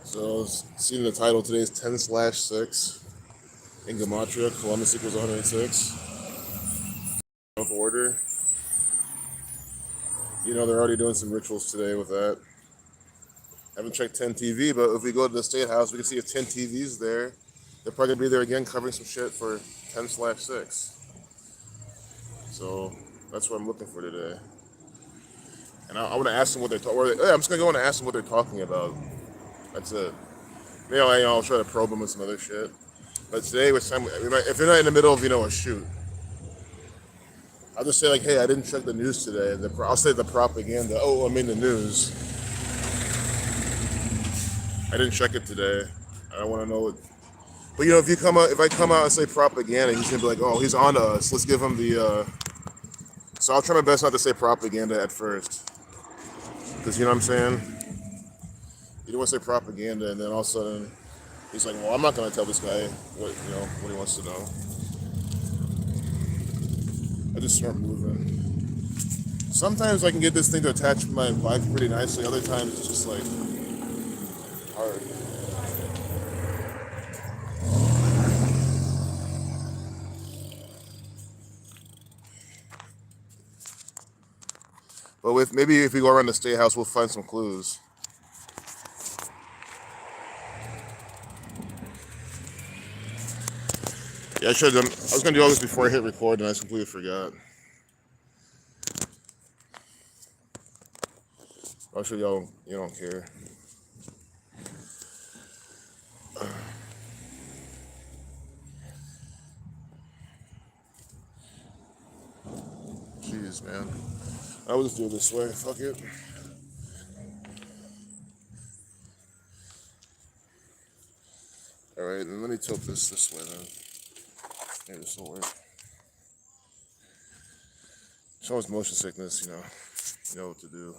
So, seeing the title today is 10/6 in Gematria. Columbus equals 106. Of order. You know, they're already doing some rituals today with that. Haven't checked 10 TV, but if we go to the State House, we can see if 10 TV's there. They're probably going to be there again covering some shit for 10/6. So, that's what I'm looking for today. And I want to ask them what they're talking about. I'm just going to go and ask them what they're talking about. That's it. Maybe I'll try to probe them with some other shit. But today was time. If you're not in the middle of a shoot, I'll just say like, hey, I didn't check the news today. I'll say the propaganda. Oh, I mean the news. I didn't check it today. I don't want to know what. But if I come out and say propaganda, he's gonna be like, oh, he's on to us. Let's give him the. So I'll try my best not to say propaganda at first, because you know what I'm saying. You don't want to say propaganda, and then all of a sudden, he's like, well, I'm not gonna tell this guy what he wants to know. I just start moving. Sometimes I can get this thing to attach to my bike pretty nicely. Other times it's just like hard. But maybe if we go around the State House, we'll find some clues. Yeah, I should have done. I was gonna do all this before I hit record, and I completely forgot. I'm sure you don't care. Jeez, man. I will just do it this way. Fuck it. All right, then let me tilt this way then. Maybe this will work. It's always motion sickness, you know. You know what to do.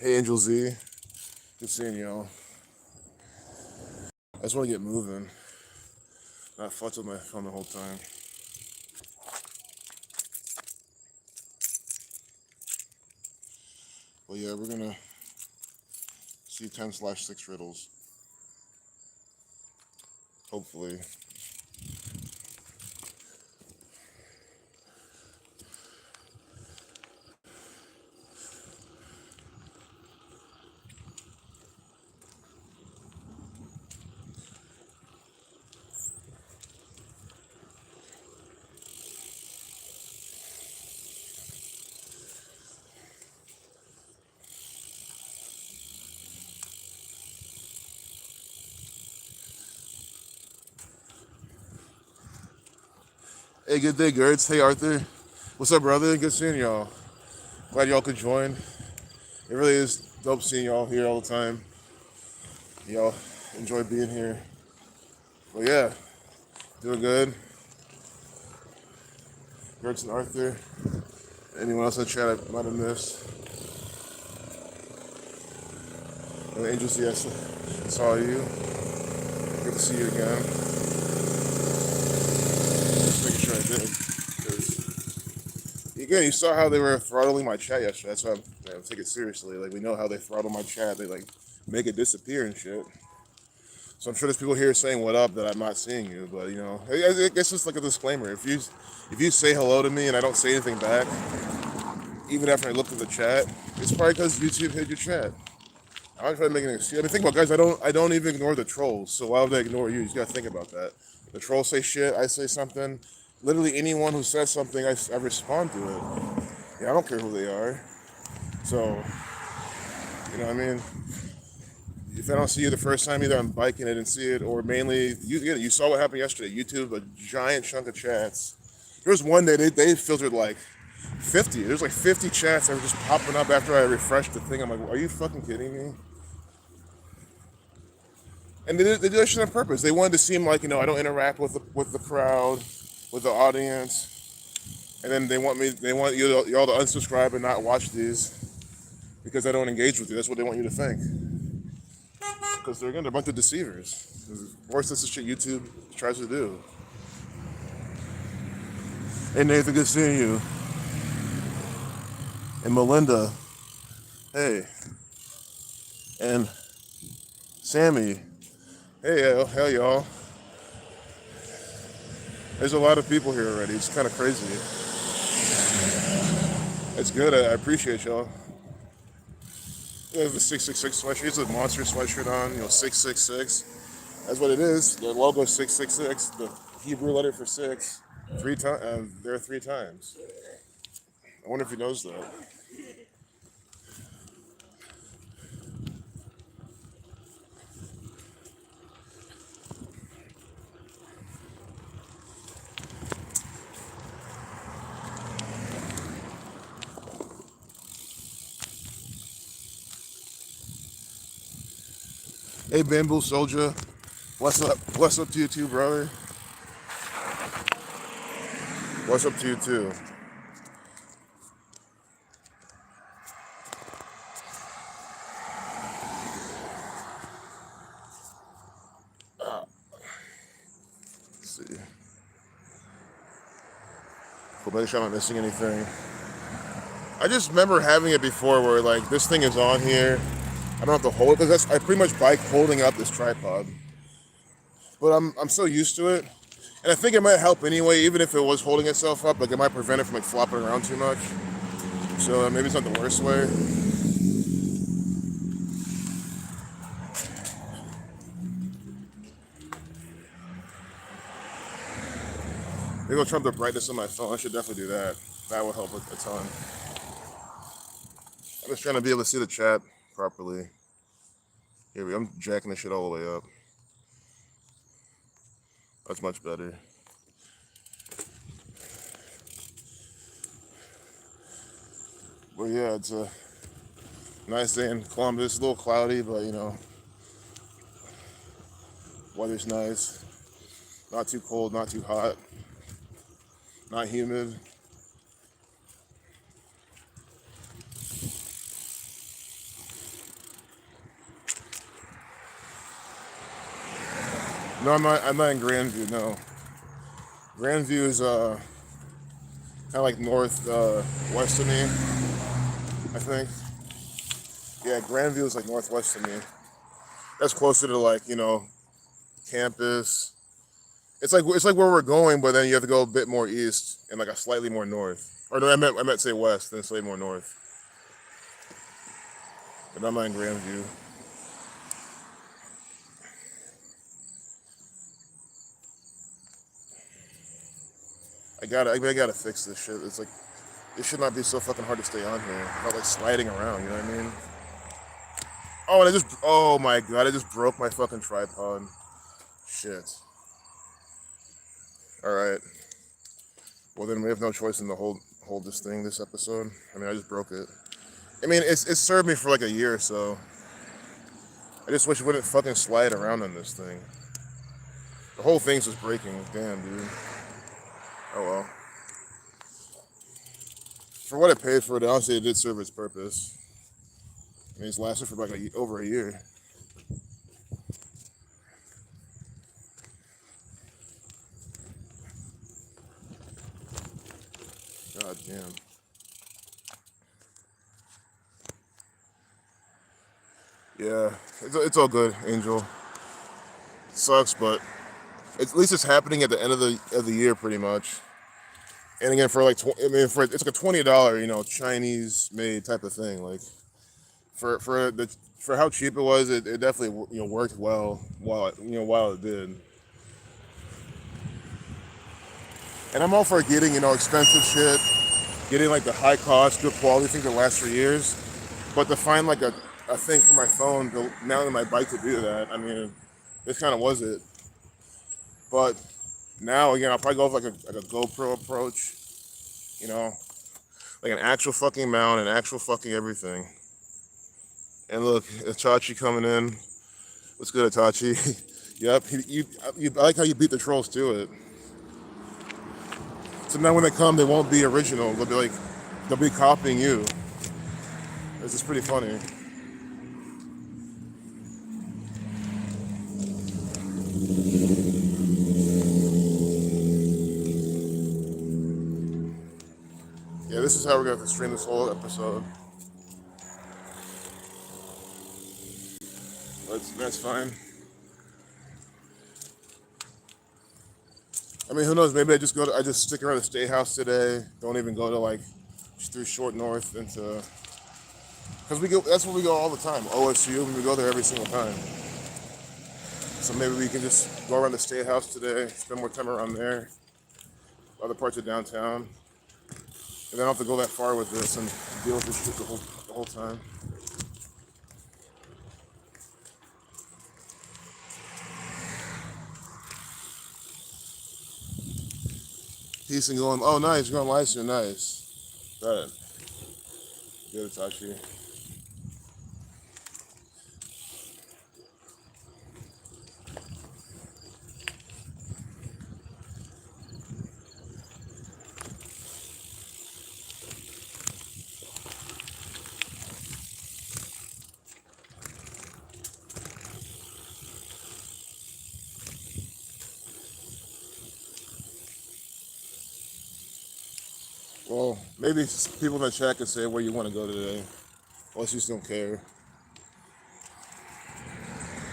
Hey, Angel Z. Good seeing y'all. I just want to get moving. Not fucked with my phone the whole time. Well, yeah, we're gonna see 10/6 riddles. Hopefully. Hey, good day, Gertz. Hey, Arthur. What's up, brother? Good seeing y'all. Glad y'all could join. It really is dope seeing y'all here all the time. Y'all enjoy being here. Well, yeah, doing good. Gertz and Arthur. Anyone else in the chat I might have missed? Angel C, I saw you. Good to see you again. Just making sure I did. Again, you saw how they were throttling my chat yesterday. That's why I'm take it seriously. Like, we know how they throttle my chat. They like make it disappear and shit. So I'm sure there's people here saying what up that I'm not seeing you, but I guess it's like a disclaimer. If you say hello to me and I don't say anything back, even after I looked at the chat, it's probably because YouTube hid your chat. I'm not trying to make an excuse. I mean, think about it, guys. I don't even ignore the trolls. So why would I ignore you? You just gotta think about that. The trolls say shit. I say something. Literally anyone who says something, I respond to it. Yeah, I don't care who they are. So, you know what I mean? If I don't see you the first time, either I'm biking, I didn't see it, or mainly, you saw what happened yesterday. YouTube, a giant chunk of chats. There was one day they filtered like 50. There's like 50 chats that were just popping up after I refreshed the thing. I'm like, are you fucking kidding me? And they do that shit on purpose. They wanted to seem like, I don't interact with the crowd, with the audience. And then they want y'all to unsubscribe and not watch these because I don't engage with you. That's what they want you to think. Because they're a bunch of deceivers. Of course, this is shit YouTube tries to do. Hey Nathan, good seeing you. and Melinda, hey, and Sammy, hey, hell y'all. There's a lot of people here already. It's kind of crazy. It's good. I appreciate y'all. I have the 666 sweatshirt. It's a monster sweatshirt on. 666. That's what it is. The logo 666. The Hebrew letter for six. Three times. There are three times. I wonder if he knows that. Hey, Bamboo Soldier. What's up? What's up to you too, brother? What's up to you too? Let's see. Hope make sure I'm not missing anything. I just remember having it before where like this thing is on here. I don't have to hold it because I pretty much bike holding up this tripod. But I'm so used to it. And I think it might help anyway, even if it was holding itself up, like it might prevent it from like flopping around too much. So maybe it's not the worst way. Maybe I'll turn up the brightness on my phone. I should definitely do that. That will help a ton. I'm just trying to be able to see the chat properly. Here we go. I'm jacking this shit all the way up. That's much better. But yeah, it's a nice day in Columbus. A little cloudy, but weather's nice. Not too cold, not too hot, not humid. No, I'm not in Grandview. No, Grandview is kind of like north west of me, I think. Yeah, Grandview is like northwest of me. That's closer to like campus. It's like where we're going, but then you have to go a bit more east and like a slightly more north. Or no, I meant to say west, then slightly more north. But I'm not in Grandview. I gotta fix this shit. It's like it should not be so fucking hard to stay on here. Not like sliding around, you know what I mean? Oh, and oh my god, I just broke my fucking tripod. Shit. Alright. Well then we have no choice in to hold this thing this episode. I mean I just broke it. I mean it's served me for like a year or so. I just wish it wouldn't fucking slide around on this thing. The whole thing's just breaking. Damn, dude. Oh well. For what I paid for it, honestly, it did serve its purpose. I mean, it's lasted for like over a year. God damn. Yeah, it's all good, Angel. It sucks, but at least it's happening at the end of the year, pretty much. And again, for like, it's like a $20, Chinese made type of thing. Like, for how cheap it was, it definitely worked well while it did. And I'm all for getting expensive shit, getting like the high cost, good quality thing that lasts for years. But to find like a thing for my phone to mount on my bike to do that, I mean, this kind of was it. But now again, I'll probably go with like a GoPro approach, like an actual fucking mount, an actual fucking everything. And look, Itachi coming in. What's good, Itachi? Yep, I like how you beat the trolls to it. So now when they come, they won't be original. They'll be copying you. This is pretty funny. Yeah, this is how we're gonna have to stream this whole episode. That's fine. I mean, who knows? Maybe I just stick around the State House today. Don't even go to like through Short North into, because we go. That's where we go all the time. OSU. We go there every single time. So maybe we can just go around the State House today. Spend more time around there. Other parts of downtown. And then I don't have to go that far with this and deal with this shit the whole time. Peace and going. Oh, nice. You're on live stream. Nice. Got it. Good to talk to you. Well, maybe people in the chat can say where you want to go today. Unless you just don't care.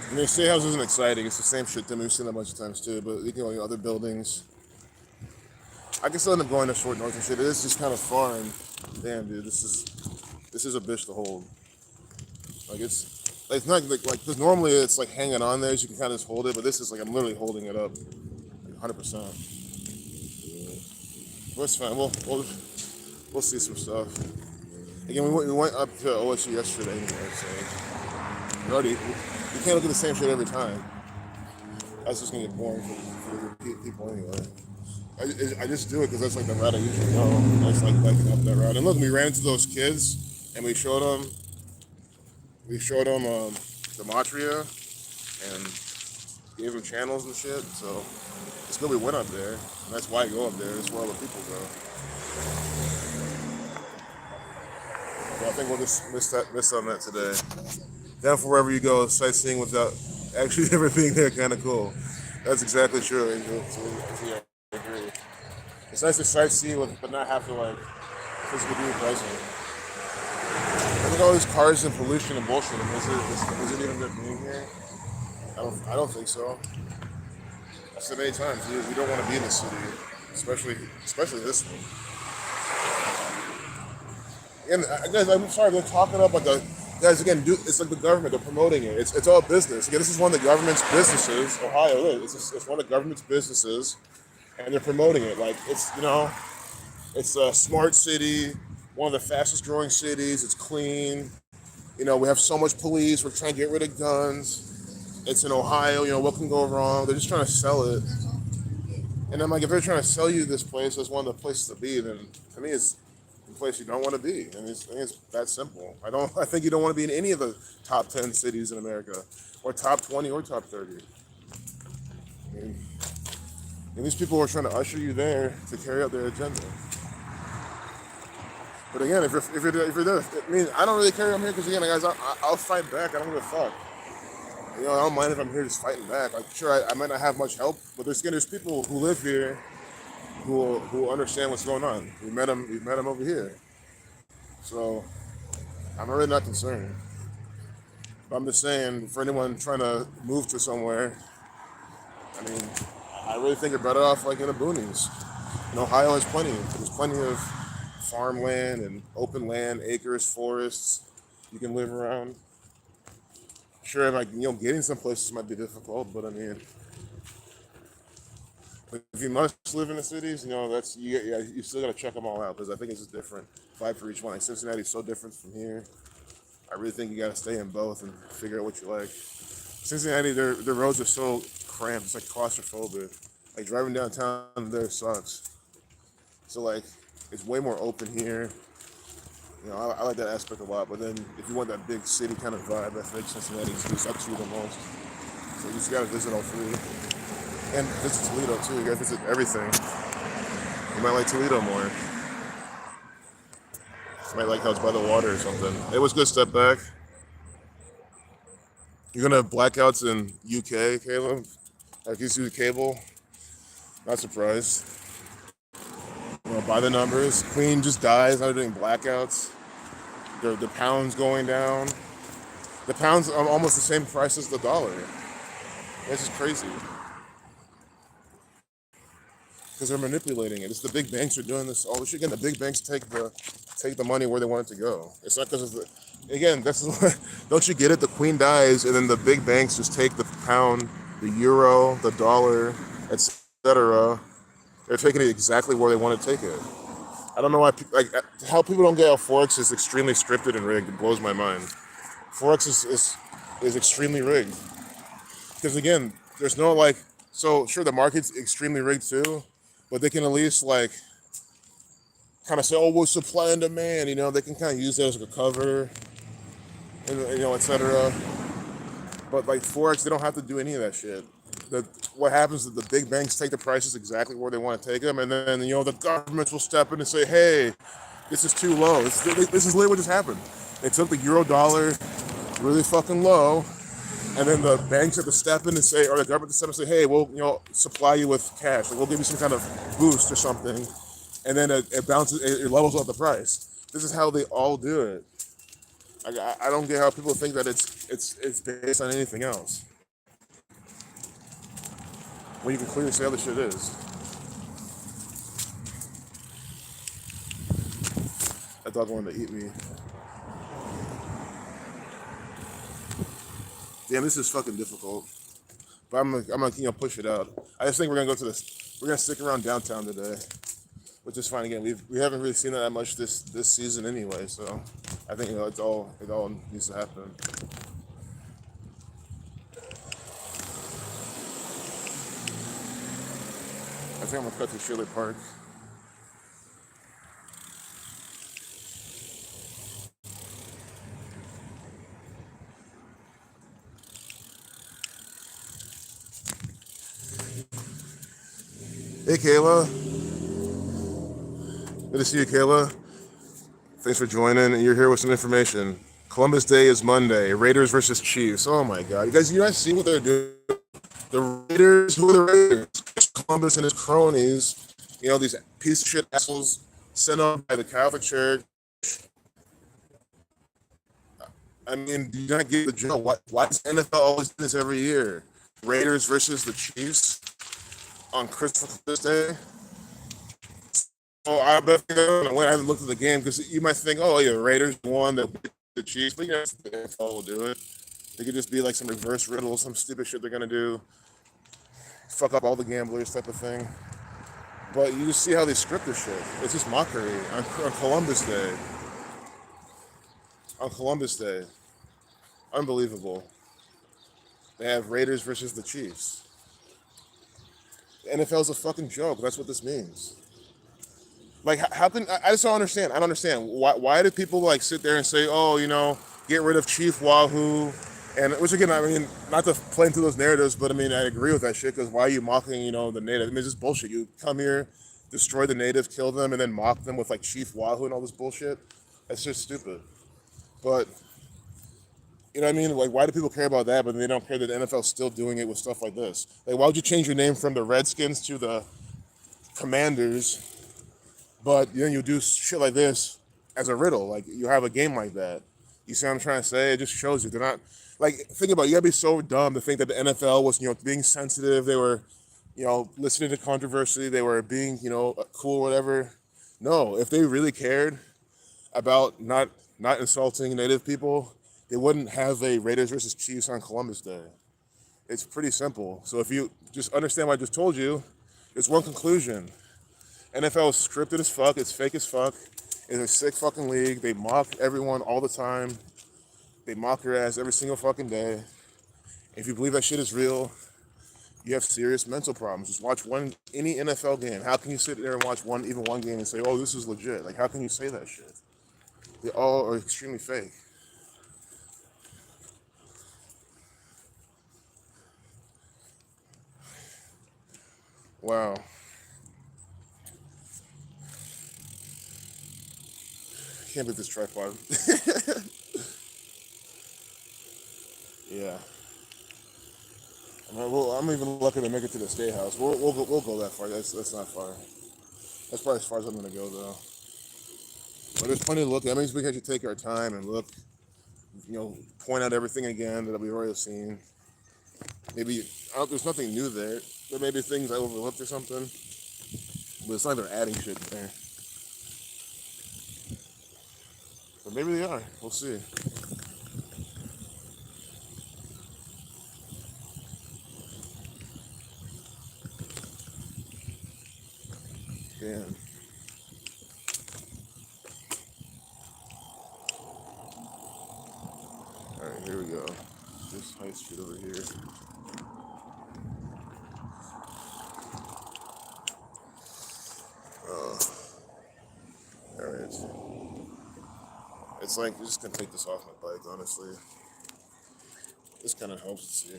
I mean, State House isn't exciting. It's the same shit that we've seen a bunch of times too. But you can go to other buildings. I can still end up going to Short North and shit. It is just kind of far, and damn, dude, this is a bitch to hold. Like it's not like because normally it's like hanging on there, so you can kind of just hold it. But this is like I'm literally holding it up, like 100%. But it's fine. We'll see some stuff. Again, we went up to OSU yesterday anyway, so you can't look at the same shit every time. That's just gonna get boring for people anyway. I just do it because that's like the route I usually go. I just like biking up that route. And look, we ran into those kids and we showed them Gematria and gave them channels and shit. So it's good we went up there. And that's why I go up there. That's where all the people go. So I think we'll just miss on that today. Down for wherever you go, sightseeing without actually ever being there, kind of cool. That's exactly true, Angel. So I agree. It's nice to sightsee but not have to like physically be present. I think all these cars and pollution and bullshit. I mean, is it even good being here? I don't think so. I've said many times, we don't want to be in the city, especially this one. And guys, I'm sorry, they're talking about the guys again. It's like the government; they're promoting it. It's all business. Again, this is one of the government's businesses. Ohio is. It's one of the government's businesses, and they're promoting it. Like it's a smart city, one of the fastest growing cities. It's clean. We have so much police. We're trying to get rid of guns. It's in Ohio. What can go wrong? They're just trying to sell it. And I'm like, if they're trying to sell you this place as one of the places to be, then to me it's the place you don't want to be. And I think it's that simple. I think you don't want to be in any of the top 10 cities in America, or top 20 or top 30. I mean, and these people are trying to usher you there to carry out their agenda. But again, if you're there, I mean, I don't really care I'm here because again, guys, I'll fight back. I don't give a fuck. I don't mind if I'm here just fighting back. Like, sure, I might not have much help, but there's people who live here who understand what's going on. We met them over here. So I'm really not concerned. But I'm just saying, for anyone trying to move to somewhere, I mean, I really think you're better off like in the boonies. Ohio has plenty. There's plenty of farmland and open land, acres, forests you can live around. Sure, like getting some places might be difficult, but I mean, if you must live in the cities, that's you still gotta check them all out because I think it's just different vibe for each one. Like Cincinnati's so different from here. I really think you gotta stay in both and figure out what you like. Cincinnati, their roads are so cramped. It's like claustrophobic. Like driving downtown there sucks. So like, it's way more open here. I like that aspect a lot. But then if you want that big city kind of vibe, I think Cincinnati is up to you the most. So you just gotta visit all three. And visit Toledo too. You gotta visit everything. You might like Toledo more. You might like how it's by the water or something. It was good. Step back. You're gonna have blackouts in UK, Caleb? Like you see the cable? Not surprised. by the numbers. Queen just dies. Now they're doing blackouts. The pound's going down. The pound's almost the same price as the dollar. That's just crazy because they're manipulating it. It's the big banks are doing this all this shit. Again, the big banks take the money where they want it to go. It's not because of the again. This is don't you get it? The queen dies, and then the big banks just take the pound, the euro, the dollar, etc. They're taking it exactly where they want to take it. I don't know why like how people don't get how forex is extremely scripted and rigged. It blows my mind. Forex is extremely rigged because again, there's no like so sure the market's extremely rigged too, but they can at least like kind of say, oh, well, supply and demand. They can kind of use that as a cover, and etc. But like forex, they don't have to do any of that shit. What happens is the big banks take the prices exactly where they want to take them, and then the governments will step in and say, hey, this is too low. This is literally what just happened. They took the euro dollar really fucking low, and then the banks have to step in and say, or the government to step in and say, hey, we'll supply you with cash, or we'll give you some kind of boost or something, and then it bounces, it levels out the price. This is how they all do it. I don't get how people think that it's based on anything else when you can clearly say how this shit is. That dog wanted to eat me. Damn, this is fucking difficult. But I'm gonna push it out. I just think we're gonna go to this. We're gonna stick around downtown today, which is fine. Again, we haven't really seen that much this season anyway. So I think it all needs to happen. I think I'm gonna cut to Shirley Park. Hey, Kayla. Good to see you, Kayla. Thanks for joining. And you're here with some information. Columbus Day is Monday. Raiders versus Chiefs. Oh my God, you guys see what they're doing? The Raiders, who are the Raiders? Columbus and his cronies. These piece of shit assholes sent up by the Catholic Church. I mean, do you not get the joke? Why does NFL always do this every year? Raiders versus the Chiefs on Christmas Day. Oh, I bet when I haven't looked at the game because you might think, oh yeah, Raiders won the Chiefs, but the NFL will do it. They could just be like some reverse riddle, some stupid shit they're gonna do, fuck up all the gamblers type of thing. But you just see how they script this shit. It's just mockery on Columbus Day. On Columbus Day, unbelievable. They have Raiders versus the Chiefs. The NFL's a fucking joke. That's what this means. Like, how can I just don't understand? I don't understand why do people like sit there and say, oh, get rid of Chief Wahoo, and which again, I mean, not to play into those narratives, but I mean, I agree with that shit because why are you mocking, the native? I mean, it's just bullshit. You come here, destroy the native, kill them, and then mock them with like Chief Wahoo and all this bullshit. That's just stupid. But you know what I mean? Like, why do people care about that, but they don't care that the NFL's still doing it with stuff like this? Like, why would you change your name from the Redskins to the Commanders? But then you do shit like this as a riddle. Like, you have a game like that. You see what I'm trying to say? It just shows you they're not like. Think about it. You gotta be so dumb to think that the NFL was being sensitive. They were listening to controversy. They were being cool, whatever. No, if they really cared about not insulting Native people, they wouldn't have a Raiders versus Chiefs on Columbus Day. It's pretty simple. So if you just understand what I just told you, there's one conclusion. NFL is scripted as fuck. It's fake as fuck. It's a sick fucking league. They mock everyone all the time. They mock your ass every single fucking day. If you believe that shit is real, you have serious mental problems. Just watch any NFL game. How can you sit there and watch one game and say, oh, this is legit? Like, how can you say that shit? They all are extremely fake. Wow. Can't beat this tripod. Yeah. I'm even lucky to make it to the State House. We'll go that far. That's not far. That's probably as far as I'm gonna go though. But there's plenty to look at. That means we can actually take our time and look, point out everything again that we've already seen. Maybe there's nothing new there. There may be things I overlooked or something, but it's not like they're adding shit there. But maybe they are. We'll see. Damn. All right, here we go. This high street over here. All right. It's like I'm just gonna take this off my bike. Honestly, this kind of helps. See.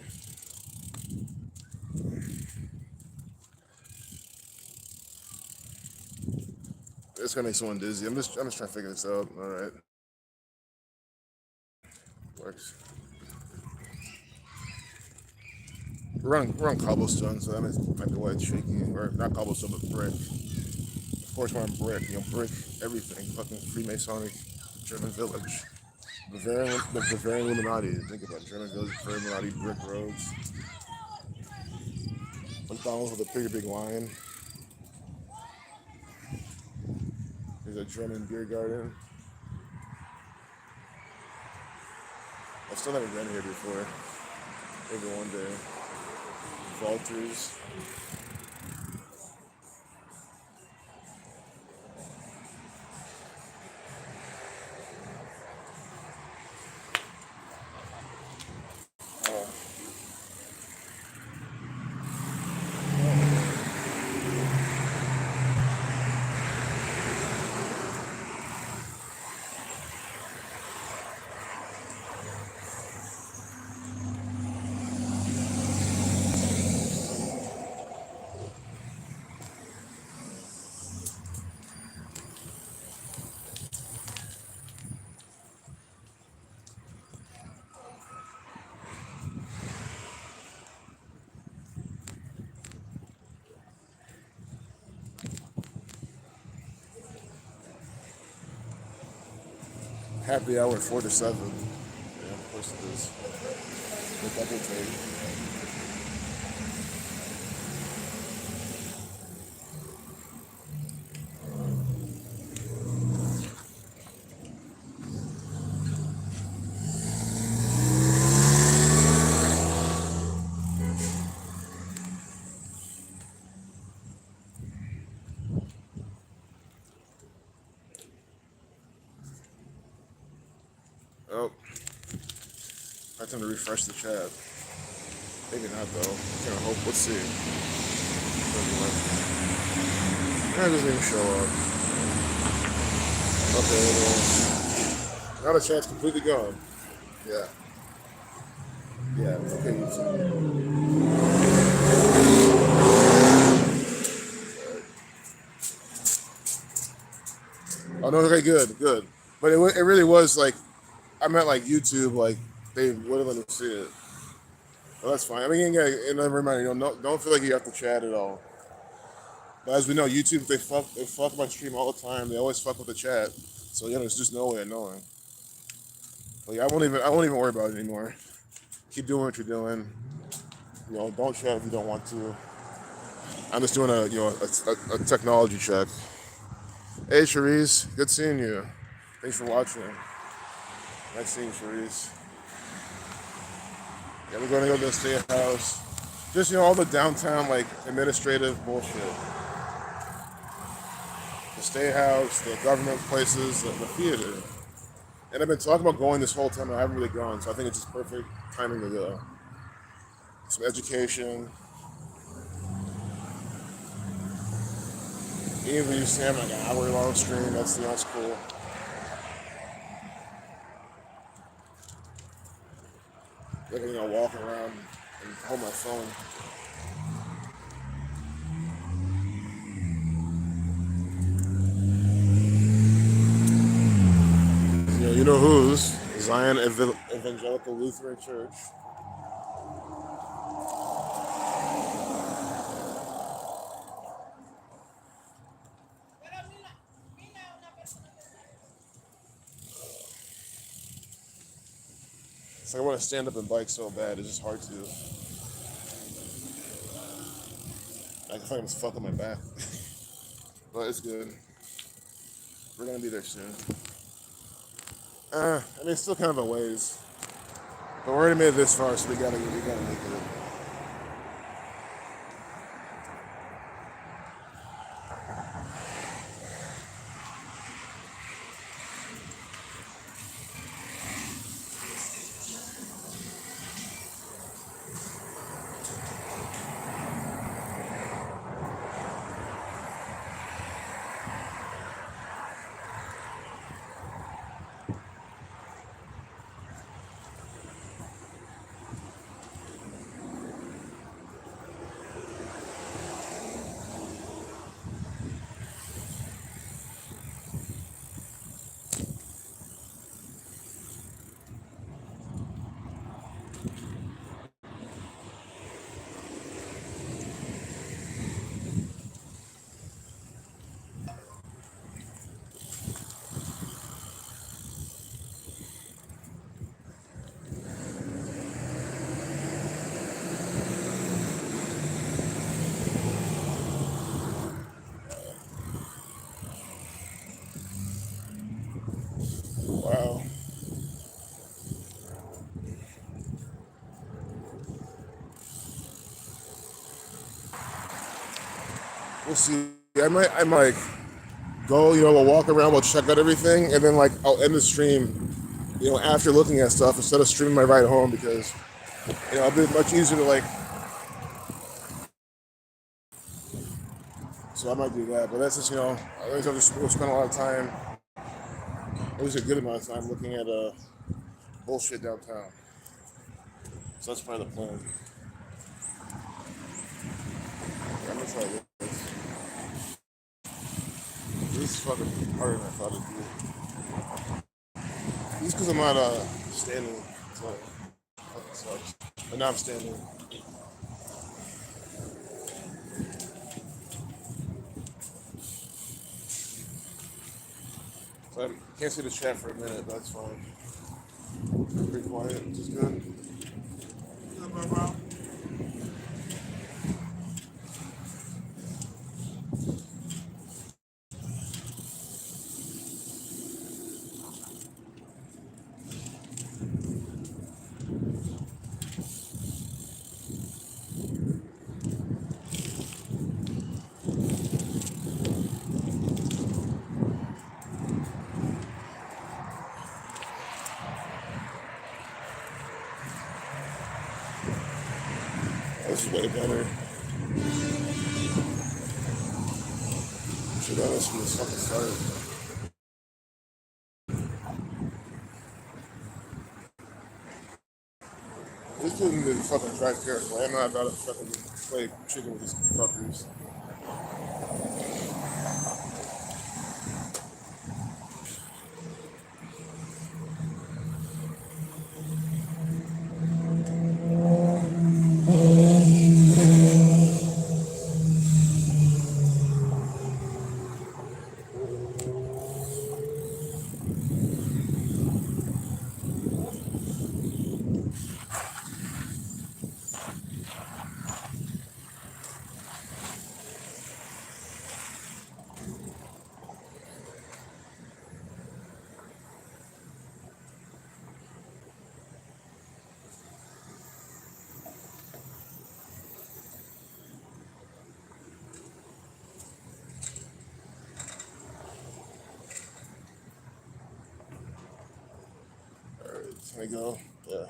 It's gonna make someone dizzy. I'm just trying to figure this out. All right, works. We're on cobblestone, so that might be why it's shaky. Or not cobblestone, but brick. Of course, we're on brick. Brick, everything. Fucking Freemasonic German village. The Bavarian Illuminati. Think about it. German village, Bavarian Illuminati, brick roads. McDonald's with a pretty big lion. There's a German beer garden. I've still never been here before. Maybe one day. Walters. Happy hour 4 to 7. Yeah, of course it is. The double take. Oh, I have time to refresh the chat. Maybe not though. Kind of hope. Let's see. It doesn't even show up. Okay, well, now the chat's completely gone. Yeah. Yeah. Okay. Oh no. Okay. Good. Good. But it really was like I meant like YouTube. Like they wouldn't let me see it. Well, that's fine. I mean, yeah, and never mind. Don't feel like you have to chat at all. But as we know, YouTube they fuck my stream all the time. They always fuck with the chat. So there's just no way of knowing. Like I won't even worry about it anymore. Keep doing what you're doing. Don't chat if you don't want to. I'm just doing a technology check. Hey Cherise, good seeing you. Thanks for watching. Nice seeing you, Cherise. Yeah, we're going to go to the state house. Just all the downtown like administrative bullshit. The state house, the government places, the theater. And I've been talking about going this whole time, and I haven't really gone, so I think it's just perfect timing to go. Some education. Even if you see like an hour-long stream, that's cool. Like walk around and hold my phone. You know who's Zion Evangelical Lutheran Church. It's like I want to stand up and bike so bad. It's just hard to. I feel like I'm just fucking my back. But it's good. We're gonna be there soon. I mean, it's still kind of a ways, but we're already made it this far, so we gotta make it. Wow. We'll see. I might go, we'll walk around, we'll check out everything, and then like I'll end the stream, after looking at stuff instead of streaming my ride home because, it'll be much easier to like. So I might do that, but that's just at least I'll just we'll spend a lot of time, at least a good amount of time looking at bullshit downtown. So that's part of the plan. I'm gonna try this. This is fucking harder than I thought it'd be. Just because I'm not standing, so it fucking sucks. But now I'm standing. So I can't see the chat for a minute, but that's fine. Pretty quiet, which is good. Good, bro. This is way better. Should have this from the fucking start. This dude need to fucking drive carefully. I'm not about to fucking play chicken with these fuckers. Alright, here we go. Yeah.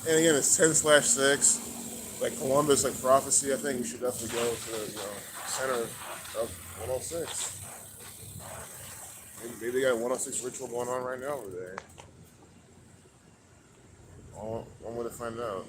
And again, it's 10/6. Like Columbus, like prophecy. I think you should definitely go to center of 106. Maybe they got a 106 ritual going on right now over there. One way to find out.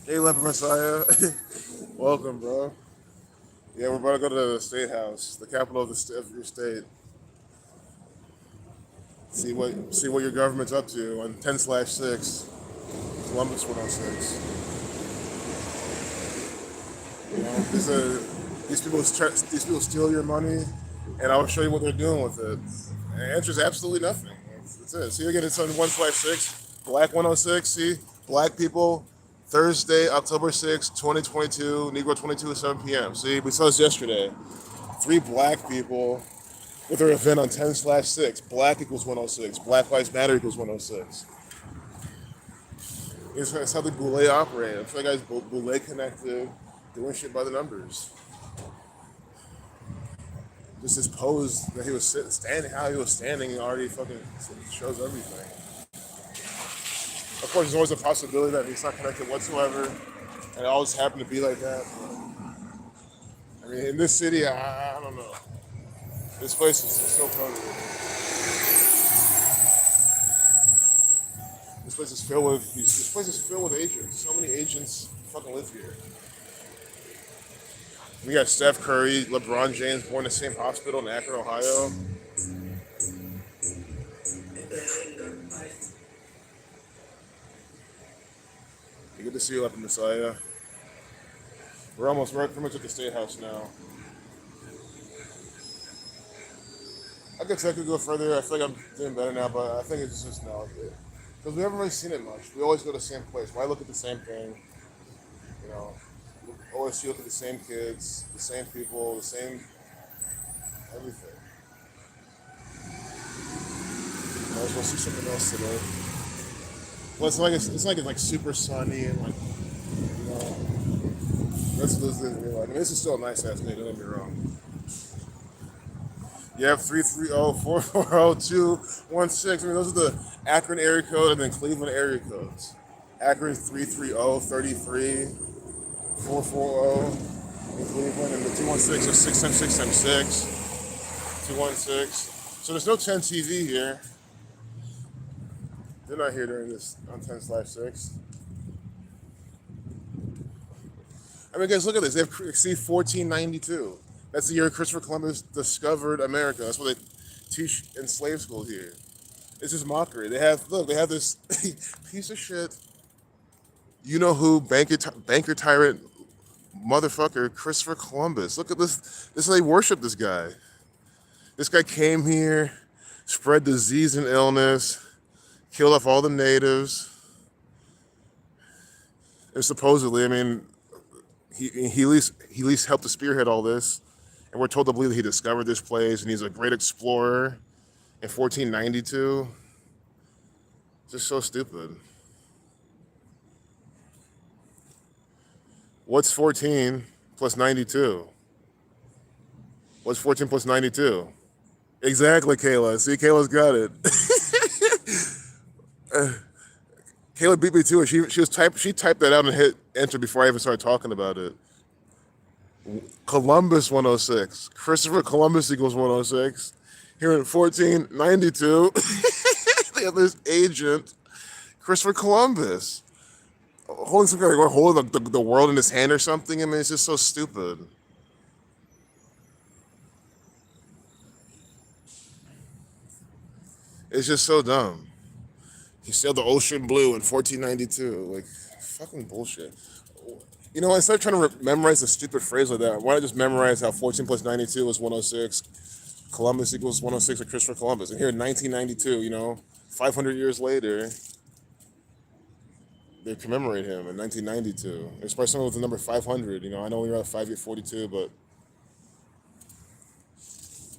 Hey, Leper Messiah. Welcome, bro. Yeah, we're about to go to the state house, the capital of of your state. See what your government's up to on 10/6, Columbus 106. You know, these people steal your money, and I'll show you what they're doing with it. And the answer is absolutely nothing. That's it. See again, it's on 1/6, Black 106. See, Black people, Thursday, October 6th, 2022, Negro 22 at 7 p.m. See, we saw this yesterday. Three Black people with their event on 10/6. Black equals 106. Black Lives Matter equals 106. It's how the Boule operate. I feel like guys Boule connected, doing shit by the numbers. Just his pose that he was standing, how he was standing, already fucking shows everything. Of course, there's always a possibility that he's not connected whatsoever, and it always happened to be like that. I mean, in this city, I don't know. This place is so crazy. This place is filled with agents. So many agents fucking live here. We got Steph Curry, LeBron James, born in the same hospital in Akron, Ohio. You good to see you up in Messiah. We're pretty much at the State House now. I guess I could go further. I feel like I'm doing better now, but I think it's just nostalgia. Because we haven't really seen it much. We always go to the same place. Why look at the same thing? You know, always look at the same kids, the same people, the same everything. Might as well see something else today. Well, it's like super sunny and like you know that's what those things are like. I mean, this is still a nice ass day. Don't get me wrong. You have 330-440-216. I mean, those are the Akron area code and then Cleveland area codes. Akron 330-33-440 in Cleveland, and the 216 is 6 times 216. So there's no 10 TV here. They're not here during this on 10/6. I mean, guys, look at this. They have C 1492. That's the year Christopher Columbus discovered America. That's what they teach in slave school here. It's just mockery. They have this piece of shit. You know who? Banker tyrant motherfucker Christopher Columbus. Look at this. This is how they worship this guy. This guy came here, spread disease and illness, killed off all the natives. And supposedly, I mean, he at least helped to spearhead all this. And we're told to believe that he discovered this place and he's a great explorer in 1492. Just so stupid. What's 14 plus 92? What's 14 plus 92? Exactly, Kayla. See, Kayla's got it. Kayla beat me to it. She typed that out and hit enter before I even started talking about it. Columbus 106. Christopher Columbus equals 106. Here in 1492, they have this agent, Christopher Columbus, holding some kind of holding the world in his hand or something. I mean, it's just so stupid. It's just so dumb. He sailed the ocean blue in 1492. Like, fucking bullshit. You know, instead of trying to memorize a stupid phrase like that, why not just memorize how 14 plus 92 was 106, Columbus equals 106 with Christopher Columbus. And here in 1992, you know, 500 years later, they commemorate him in 1992. It's probably something with the number 500. You know, I know we're at 5842, but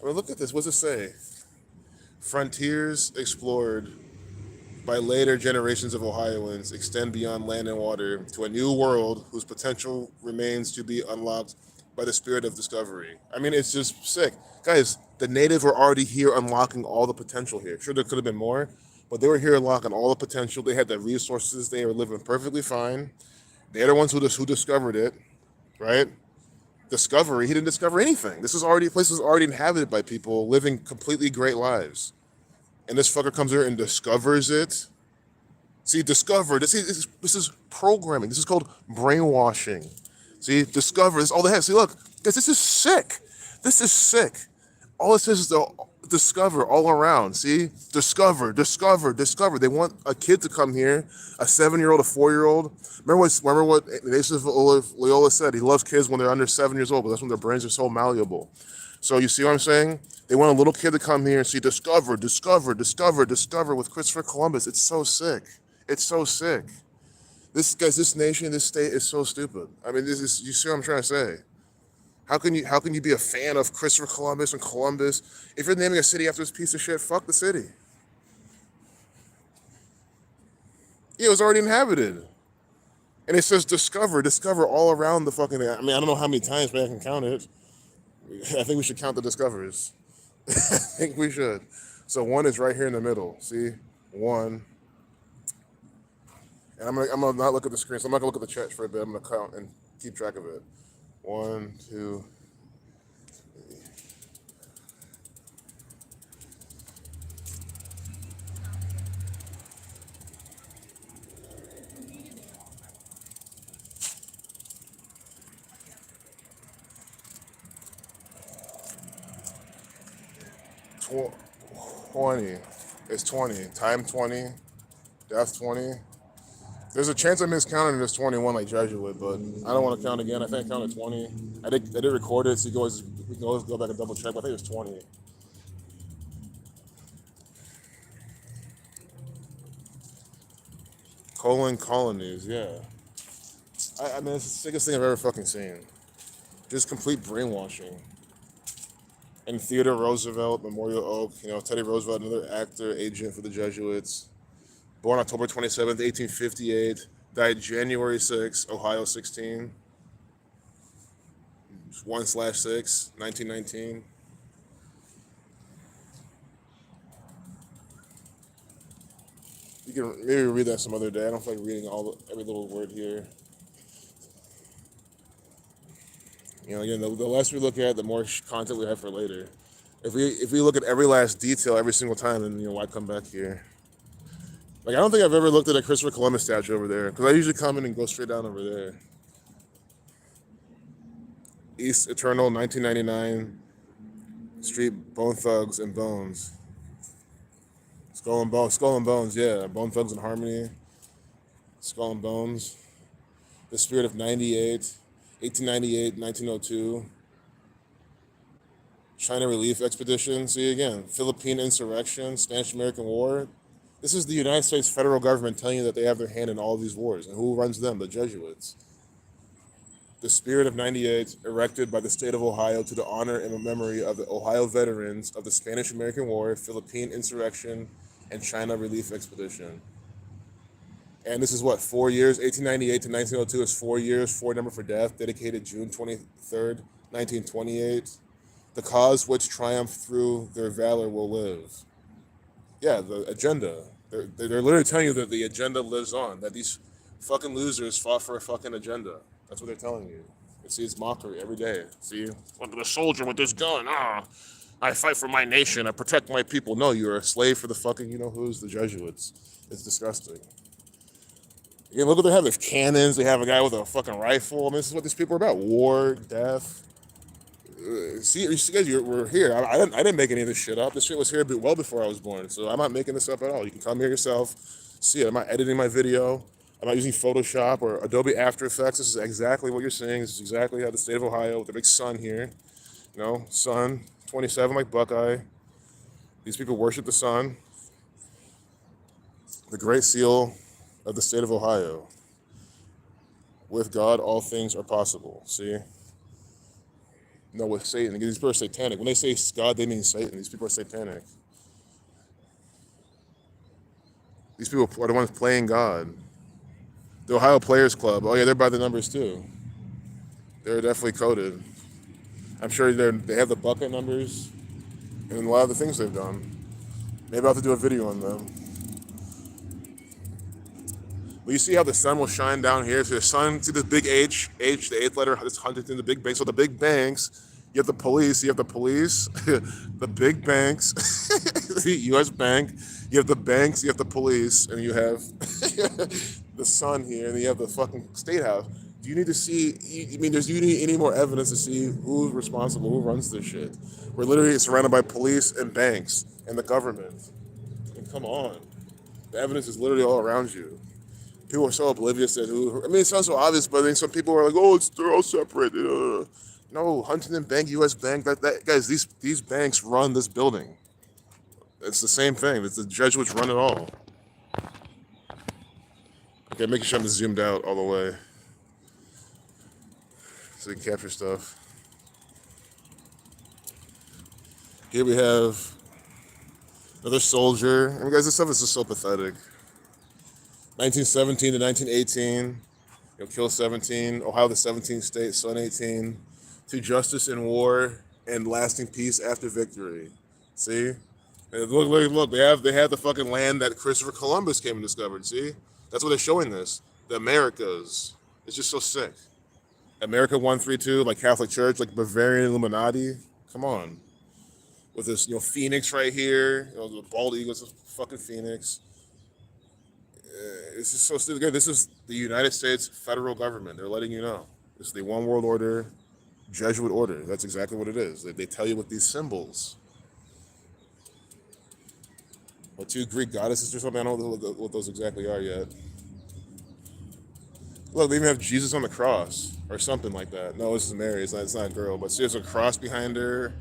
I mean, look at this. What's it say? Frontiers explored by later generations of Ohioans extend beyond land and water to a new world whose potential remains to be unlocked by the spirit of discovery. I mean, it's just sick. Guys, the natives were already here unlocking all the potential here. Sure, there could have been more, but they were here unlocking all the potential. They had the resources. They were living perfectly fine. They're the ones who discovered it, right? Discovery, he didn't discover anything. Place was already inhabited by people living completely great lives. And this fucker comes here and discovers it. See, this is programming. This is called brainwashing. See, discover, this is all they have. See, look, guys, this is sick. This is sick. All it says is to discover all around. See, discover. They want a kid to come here, a 7-year-old, a 4-year-old. Remember what Ignatius of Loyola said? He loves kids when they're under 7 years old, but that's when their brains are so malleable. So you see what I'm saying? They want a little kid to come here and see, discover with Christopher Columbus. It's so sick. It's so sick. This nation, this state is so stupid. I mean, you see what I'm trying to say? How can you be a fan of Christopher Columbus and Columbus? If you're naming a city after this piece of shit, fuck the city. Yeah, it was already inhabited. And it says discover all around the fucking thing. I mean, I don't know how many times, but I can count it. I think we should count the discovers. I think we should. So 1 is right here in the middle. See? 1. And I'm gonna not look at the screen, so I'm not gonna look at the chat for a bit. I'm gonna count and keep track of it. 1, 2, 20. It's 20. Time 20. Death 20. There's a chance I miscounted and it's 21 like Jesuit, but I don't want to count again. I think I counted 20. I did record it, so we can always go back and double check, but I think it was 20. Colonies, yeah. I mean, it's the sickest thing I've ever fucking seen. Just complete brainwashing. And Theodore Roosevelt, Memorial Oak, you know, Teddy Roosevelt, another actor, agent for the Jesuits. Born October 27th, 1858. Died January 6, Ohio 16. 1/6, 1919. You can maybe read that some other day. I don't feel like reading every little word here. You know, again, the less we look at, the more content we have for later. If we look at every last detail every single time, then, you know, why come back here? Like, I don't think I've ever looked at a Christopher Columbus statue over there, because I usually come in and go straight down over there. East Eternal, 1999, Street, Bone Thugs and Bones. Skull and Bones, yeah. Bone Thugs and Harmony, Skull and Bones. The Spirit of 98, 1898, 1902. China Relief Expedition, see again. Philippine Insurrection, Spanish-American War. This is the United States federal government telling you that they have their hand in all of these wars. And who runs them? The Jesuits. The Spirit of 98, erected by the state of Ohio to the honor and memory of the Ohio veterans of the Spanish-American War, Philippine Insurrection, and China Relief Expedition. And this is what, 4 years? 1898 to 1902 is 4 years, 4 number for death, dedicated June 23rd, 1928. The cause which triumphed through their valor will live. Yeah, the agenda. They're literally telling you that the agenda lives on, that these fucking losers fought for a fucking agenda. That's what they're telling you. You see, it's mockery every day. See, look at the soldier with this gun. I fight for my nation. I protect my people. No, you're a slave for the fucking, you know who's, the Jesuits. It's disgusting. Again, look what they have. They have cannons. They have a guy with a fucking rifle. I mean, this is what these people are about. War, death. See, you guys, we're here. I didn't make any of this shit up. This shit was here well before I was born. So I'm not making this up at all. You can come here yourself, see it. I'm not editing my video. I'm not using Photoshop or Adobe After Effects. This is exactly what you're seeing. This is exactly how the state of Ohio, with the big sun here, sun, 27 like Buckeye. These people worship the sun, the great seal of the state of Ohio. With God, all things are possible. See? No, with Satan. These people are satanic. When they say God, they mean Satan. These people are satanic. These people are the ones playing God. The Ohio Players Club. Oh yeah, they're by the numbers too. They're definitely coded. I'm sure they have the bucket numbers and a lot of the things they've done. Maybe I'll have to do a video on them. But you see how the sun will shine down here? So the sun, see this big H, the eighth letter, this Huntington, the big banks. So the big banks, you have the police, the big banks, the U.S. Bank, you have the banks, you have the police, and you have the sun here, and you have the fucking State House. Do you need to see, do you need any more evidence to see who's responsible, who runs this shit? We're literally surrounded by police and banks and the government. And come on. The evidence is literally all around you. People are so oblivious that it sounds so obvious, but then some people are like, oh, they're all separate. No, Huntington Bank, U.S. Bank, guys, these banks run this building. It's the same thing. It's the Jesuits run it all. Okay, making sure I'm zoomed out all the way so you can capture stuff. Here we have another soldier. Guys, this stuff is just so pathetic. 1917 to 1918, kill 17. Ohio, the 17th state, son 18. To justice in war and lasting peace after victory. See? And look. They have the fucking land that Christopher Columbus came and discovered. See? That's what they're showing this. The Americas. It's just so sick. America 132, like Catholic Church, like Bavarian Illuminati. Come on. With this, Phoenix right here. The bald eagle's a fucking Phoenix. This is so stupid. This is the United States federal government. They're letting you know. This is the one world order, Jesuit order. That's exactly what it is. They tell you with these symbols. Or two Greek goddesses or something. I don't know what those exactly are yet. Look, they even have Jesus on the cross or something like that. No, this is Mary. It's not a girl. But see, there's a cross behind her.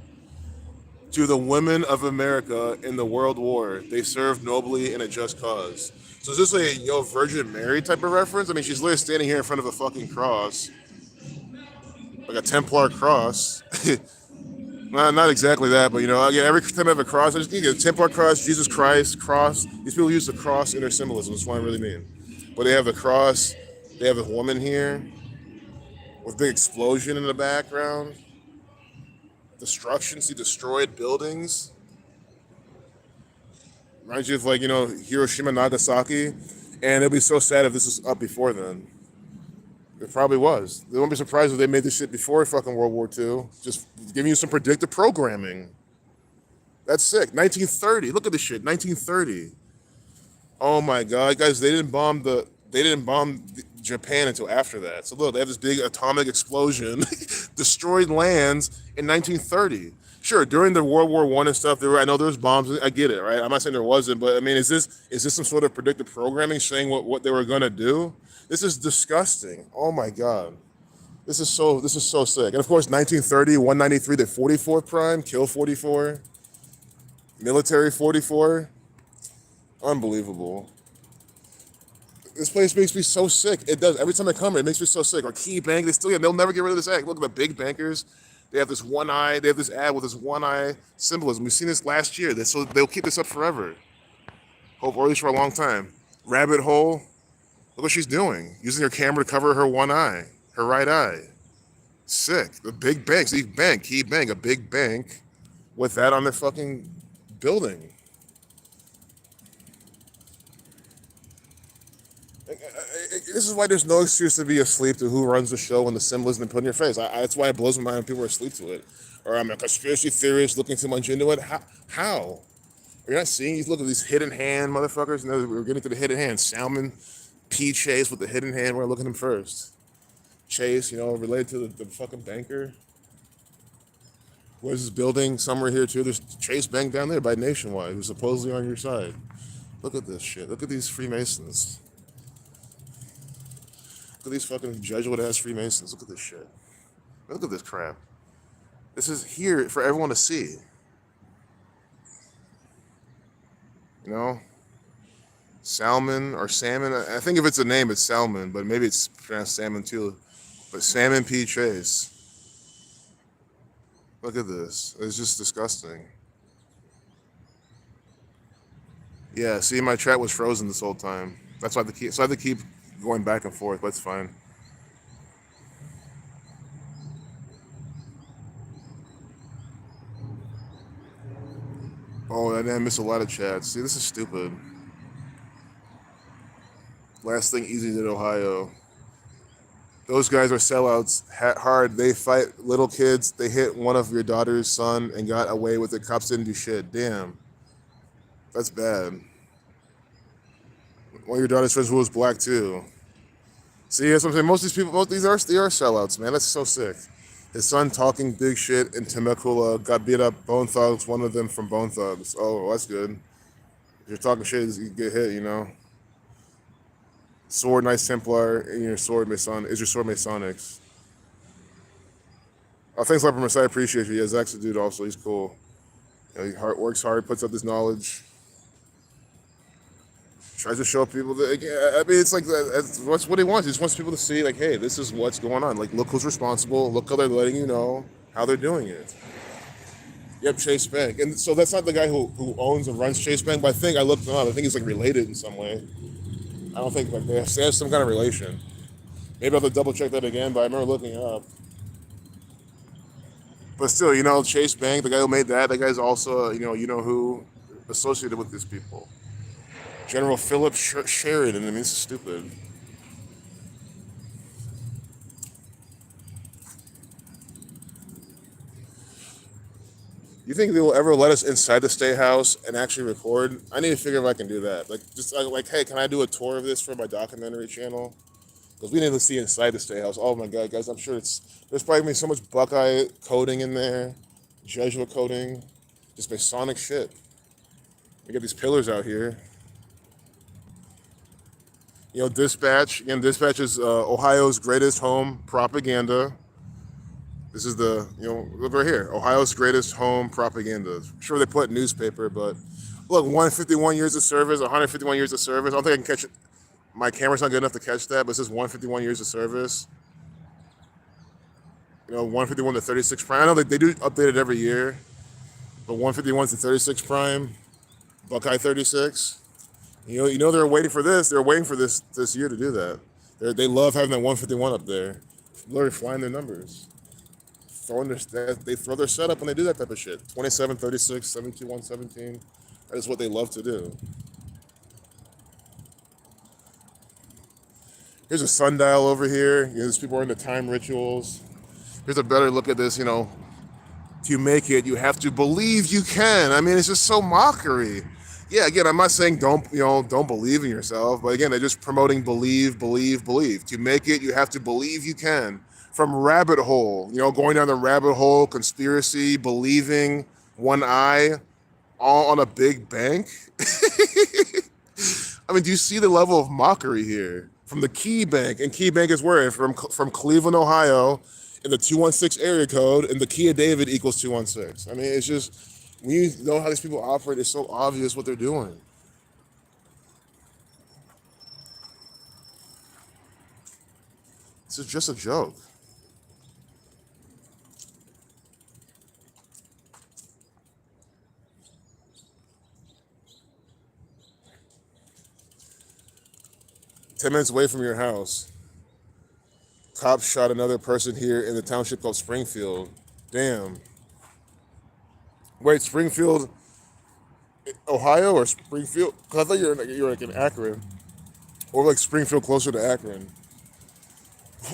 To the women of America in the World War, they served nobly in a just cause. So is this a Virgin Mary type of reference? She's literally standing here in front of a fucking cross. Like a Templar cross. Not exactly that, but again, every time I have a cross, I just need a Templar cross, Jesus Christ, cross. These people use the cross in their symbolism. That's what I really mean. But they have the cross. They have a woman here with a big explosion in the background. Destruction, see destroyed buildings. Reminds you of Hiroshima, Nagasaki. And it'd be so sad if this was up before then. It probably was. They won't be surprised if they made this shit before fucking World War II. Just giving you some predictive programming. That's sick. 1930. Look at this shit. 1930. Oh my God, guys! They didn't bomb Japan until after that. So look, they have this big atomic explosion, destroyed lands in 1930. Sure, during the World War I and stuff, I know there was bombs. I get it, right? I'm not saying there wasn't, but is this some sort of predictive programming saying what they were gonna do? This is disgusting. Oh my God, this is so sick. And of course, 1930, 193, the 44th prime, kill 44, military 44, unbelievable. This place makes me so sick. It does. Every time I come here, it makes me so sick. Or Key Bank, they'll never get rid of this act. Look at the big bankers. They have this one eye. They have this ad with this one eye symbolism. We've seen this last year. So they'll keep this up forever. Hope, or at least for a long time. Rabbit hole. Look what she's doing. Using her camera to cover her one eye, her right eye. Sick. The big banks. Key Bank, a big bank with that on their fucking building. This is why there's no excuse to be asleep to who runs the show when the symbol isn't put in your face. That's why it blows my mind when people are asleep to it. Or I'm a conspiracy theorist looking too much into it. How? Are you not seeing these? Look at these hidden hand motherfuckers. We're getting to the hidden hand. Salmon P. Chase with the hidden hand. We're looking at him first. Chase, related to the fucking banker. Where's this building? Somewhere here too. There's Chase Bank down there by Nationwide, who's supposedly on your side. Look at this shit. Look at these Freemasons. Look at these fucking Jesuit ass Freemasons. Look at this shit. Look at this crap. This is here for everyone to see. You know? Salmon or salmon. I think if it's a name, it's Salmon, but maybe it's pronounced salmon too. But Salmon P. Chase. Look at this. It's just disgusting. Yeah, see, my chat was frozen this whole time. That's why I have to keep going back and forth, but it's fine. Oh, I didn't miss a lot of chats. See, this is stupid. Last thing easy did Ohio. Those guys are sellouts. Hard. They fight little kids. They hit one of your daughter's son and got away with it. Cops didn't do shit. Damn. That's bad. One of your daughter's friends was black too. See, that's what I'm saying. Most of these people, they are sellouts, man. That's so sick. His son talking big shit in Temecula got beat up. Bone Thugs, one of them from Bone Thugs. Oh, well, that's good. If you're talking shit, you get hit, you know. Sword Knights Templar, and your sword Mason is your sword Masonics. Oh, thanks, Leper Messiah. I appreciate you. Yeah, Zach's a dude. Also, he's cool. You know, he works hard, puts up his knowledge. Tries to show people that. Yeah, I mean, it's like that's what he wants. He just wants people to see, like, hey, this is what's going on. Like, look who's responsible. Look how they're letting you know how they're doing it. Yep, Chase Bank, and so that's not the guy who owns and runs Chase Bank. But I looked him up. I think he's like related in some way. I don't think like they have some kind of relation. Maybe I'll have to double check that again. But I remember looking it up. But still, you know, Chase Bank, the guy who made that guy's also, you know who associated with these people. General Philip Sheridan. I mean, this is stupid. You think they will ever let us inside the State House and actually record? I need to figure if I can do that. Like, just like, hey, can I do a tour of this for my documentary channel? Because we need to see inside the State House. Oh my God, guys, I'm sure there's probably gonna be so much Buckeye coding in there, Jesuit coding, just Masonic shit. We got these pillars out here. You know, Dispatch. Again, Dispatch is Ohio's greatest home propaganda. This is look right here, Ohio's greatest home propaganda. I'm sure they put newspaper, but look, 151 years of service, 151 years of service. I don't think I can catch it. My camera's not good enough to catch that, but it says 151 years of service. You know, 151 to 36 prime. I know they do update it every year, but 151 to 36 prime, Buckeye 36. You know they're waiting for this. They're waiting for this year to do that. They love having that 151 up there. Literally flying their numbers. They throw their setup when they do that type of shit. 27, 36, 72, 117. That is what they love to do. Here's a sundial over here. These people are into time rituals. Here's a better look at this, to make it, you have to believe you can. I mean, it's just so mockery. Yeah, again, I'm not saying don't believe in yourself, but again, they're just promoting believe. To make it, you have to believe you can. From rabbit hole, going down the rabbit hole, conspiracy, believing, one eye, all on a big bank. I mean, do you see the level of mockery here? From the Key Bank, and Key Bank is where? From Cleveland, Ohio, in the 216 area code, and the Key of David equals 216. I mean, it's just, when you know how these people operate, it's so obvious what they're doing. This is just a joke. Ten minutes away from your house, cops shot another person here in the township called Springfield. Damn. Wait, Springfield, Ohio, or Springfield? Because I thought you were like in Akron, or like Springfield closer to Akron.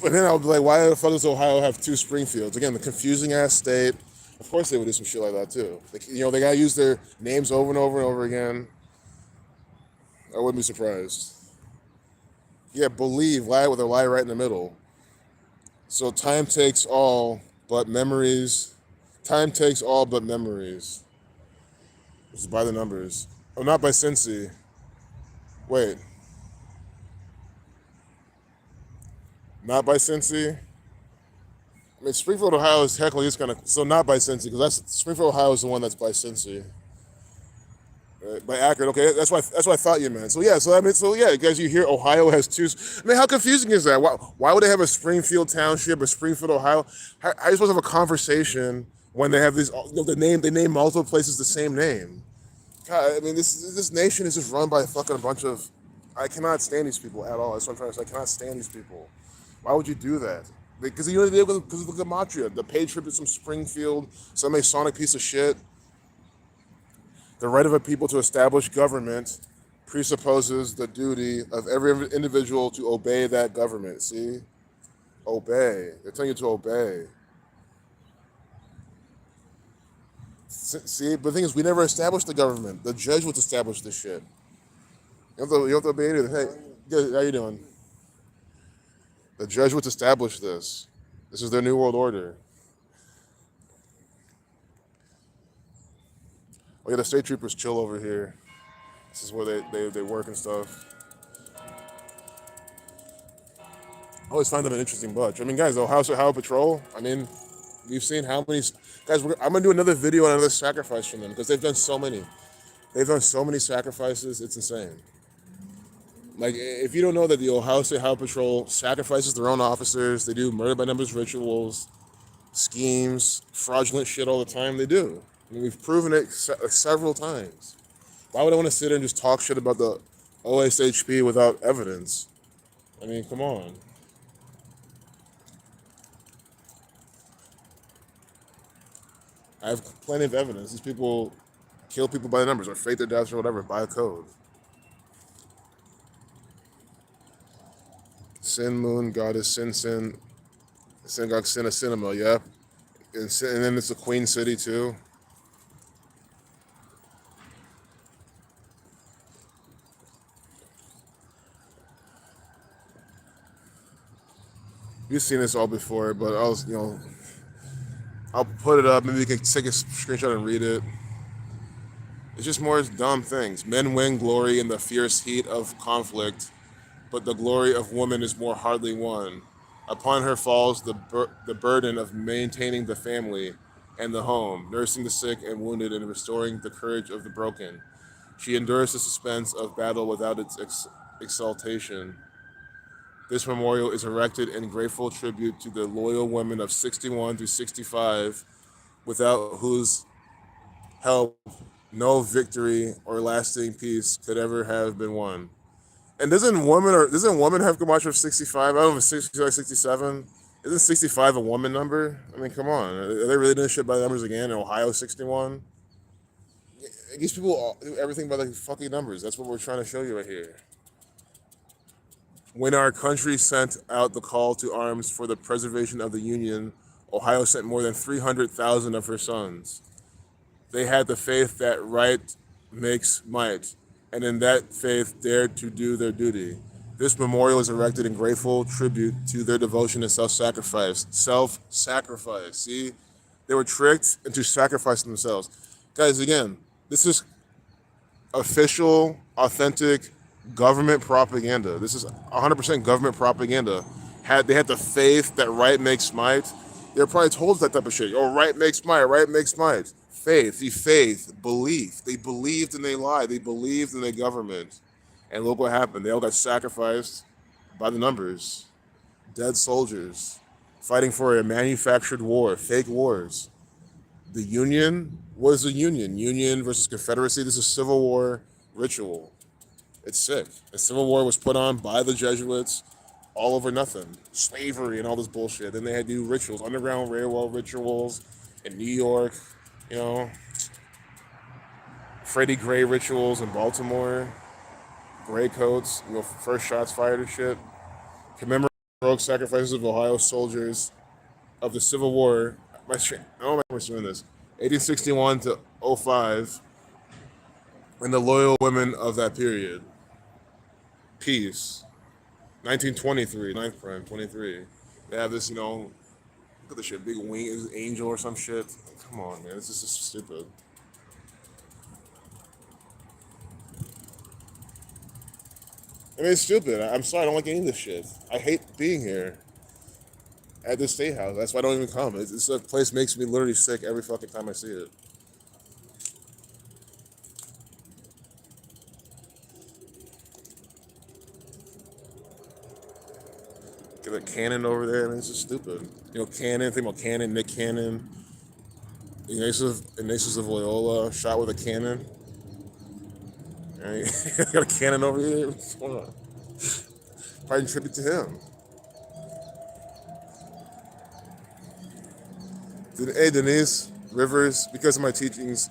But then I would be like, why the fuck does Ohio have two Springfields? Again, the confusing ass state. Of course they would do some shit like that too. Like, they gotta use their names over and over and over again. I wouldn't be surprised. Yeah, believe, lie with a lie right in the middle. So time takes all but memories. Time takes all but memories. This is by the numbers. Oh, not by Cincy. Wait. Not by Cincy. I mean, Springfield, Ohio is technically is kind of so not by Cincy because that's Springfield, Ohio is the one that's by Cincy. Right? By Akron, okay, that's what I thought you meant. So yeah, guys, you hear Ohio has two. I mean, how confusing is that? Why would they have a Springfield Township, a Springfield, Ohio? How are you supposed to have a conversation when they have these? They name multiple places the same name. God, I mean, this nation is just run by fucking a bunch of. I cannot stand these people at all. That's what I'm trying to say. I cannot stand these people. Why would you do that? Because you know they did because of the gematria. The paid tribute to some Springfield, some Masonic piece of shit. The right of a people to establish government presupposes the duty of every individual to obey that government. See? Obey. They're telling you to obey. See? But the thing is, we never established the government. The Jesuits established this shit. You have to obey it. Hey, good, how you doing? The Jesuits established this. This is their New World Order. Oh yeah, the state troopers chill over here. This is where they work and stuff. I always find them an interesting bunch. I mean, guys, Ohio Patrol, I mean, we've seen how many... Guys, I'm going to do another video on another sacrifice from them because they've done so many. They've done so many sacrifices, it's insane. Like, if you don't know that the Ohio State Highway Patrol sacrifices their own officers, they do murder by numbers rituals, schemes, fraudulent shit all the time, they do. I mean, we've proven it several times. Why would I want to sit there and just talk shit about the OSHP without evidence? I mean, come on. I have plenty of evidence. These people kill people by the numbers or fake their deaths or whatever by a code. Sin Moon, Goddess, Sin, Synagogue, Sin, a Cinema, yeah. And then it's the Queen City too. You've seen this all before, but I'll put it up. Maybe you can take a screenshot and read it. It's just more dumb things. Men win glory in the fierce heat of conflict, but the glory of woman is more hardly won. Upon her falls the burden of maintaining the family and the home, nursing the sick and wounded, and restoring the courage of the broken. She endures the suspense of battle without its exaltation. This memorial is erected in grateful tribute to the loyal women of 61 through 65, without whose help no victory or lasting peace could ever have been won. And doesn't woman have gematria of 65? I don't know if it's 66, 67. Isn't 65 a woman number? I mean, come on. Are they really doing shit by the numbers again? In Ohio, 61? These people do everything by the fucking numbers. That's what we're trying to show you right here. When our country sent out the call to arms for the preservation of the Union, Ohio sent more than 300,000 of her sons. They had the faith that right makes might, and in that faith dared to do their duty. This memorial is erected in grateful tribute to their devotion and self-sacrifice. Self-sacrifice. See? They were tricked into sacrificing themselves. Guys, again, this is official, authentic government propaganda. This is 100% government propaganda. They had the faith that right makes might. They were probably told that type of shit. Oh, right makes might, right makes might. Faith, belief. They believed and they lied. They believed in their government. And look what happened. They all got sacrificed by the numbers. Dead soldiers fighting for a manufactured war, fake wars. The Union, what is the Union? Union versus Confederacy. This is Civil War ritual. It's sick. The Civil War was put on by the Jesuits all over nothing. Slavery and all this bullshit. Then they had to do rituals, Underground Railroad rituals in New York, you know. Freddie Gray rituals in Baltimore. Gray coats, first shots fired and shit. Commemorate heroic sacrifices of Ohio soldiers of the Civil War. I don't remember doing this. 1861 to 05. And the loyal women of that period. Peace. 1923, 9th prime, 23. They have this, look at this shit, big wing, angel or some shit. Come on, man, this is just stupid. I mean, it's stupid. I'm sorry, I don't like any of this shit. I hate being here. at the state house. That's why I don't even come. It's a place makes me literally sick every fucking time I see it. Get a Cannon over there. I mean, it's just stupid. You know, Cannon. Think about Cannon, Nick Cannon, Ignatius of Loyola, shot with a cannon. Right? Got a cannon over here. What's going on? Paying tribute to him. Hey, Denise Rivers, because of my teachings,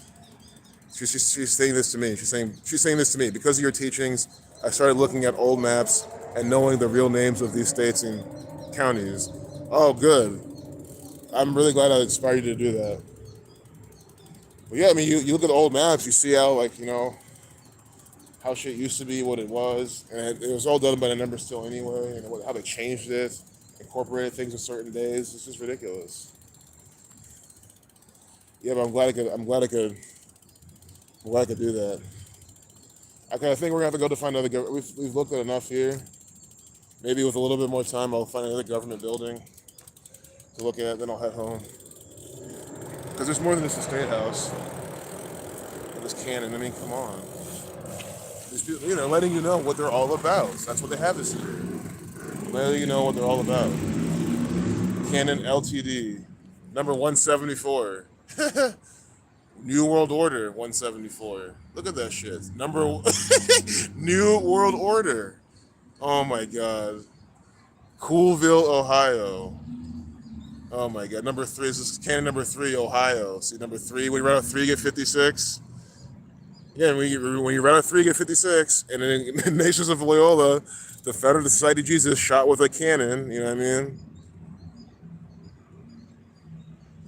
she's saying this to me. She's saying this to me because of your teachings. I started looking at old maps and knowing the real names of these states and counties. Oh, good. I'm really glad I inspired you to do that. But yeah, I mean, you look at the old maps, you see how, like, you know, how shit used to be, what it was, and it was all done by the numbers still anyway, and how they changed it, incorporated things in certain days. It's just ridiculous. Yeah, but I'm glad I could do that. I kind of think we're gonna have to go to find another. We've looked at enough here. Maybe with a little bit more time, I'll find another government building to look at. Then I'll head home. Because there's more than just a state house. And this cannon. I mean, come on. These people, you know, letting you know what they're all about. That's what they have this year. Letting you know what they're all about. Canon LTD, number 174. New World Order 174. Look at that shit. New World Order. Oh my god. Coolville, Ohio. Oh my god. Number 3. This is Canon number 3, Ohio. See, number 3. When you run out 3, you get 56. Yeah, when you run out 3, you get 56. And in the Nations of Loyola, the founder of the Society of Jesus shot with a cannon. You know what I mean?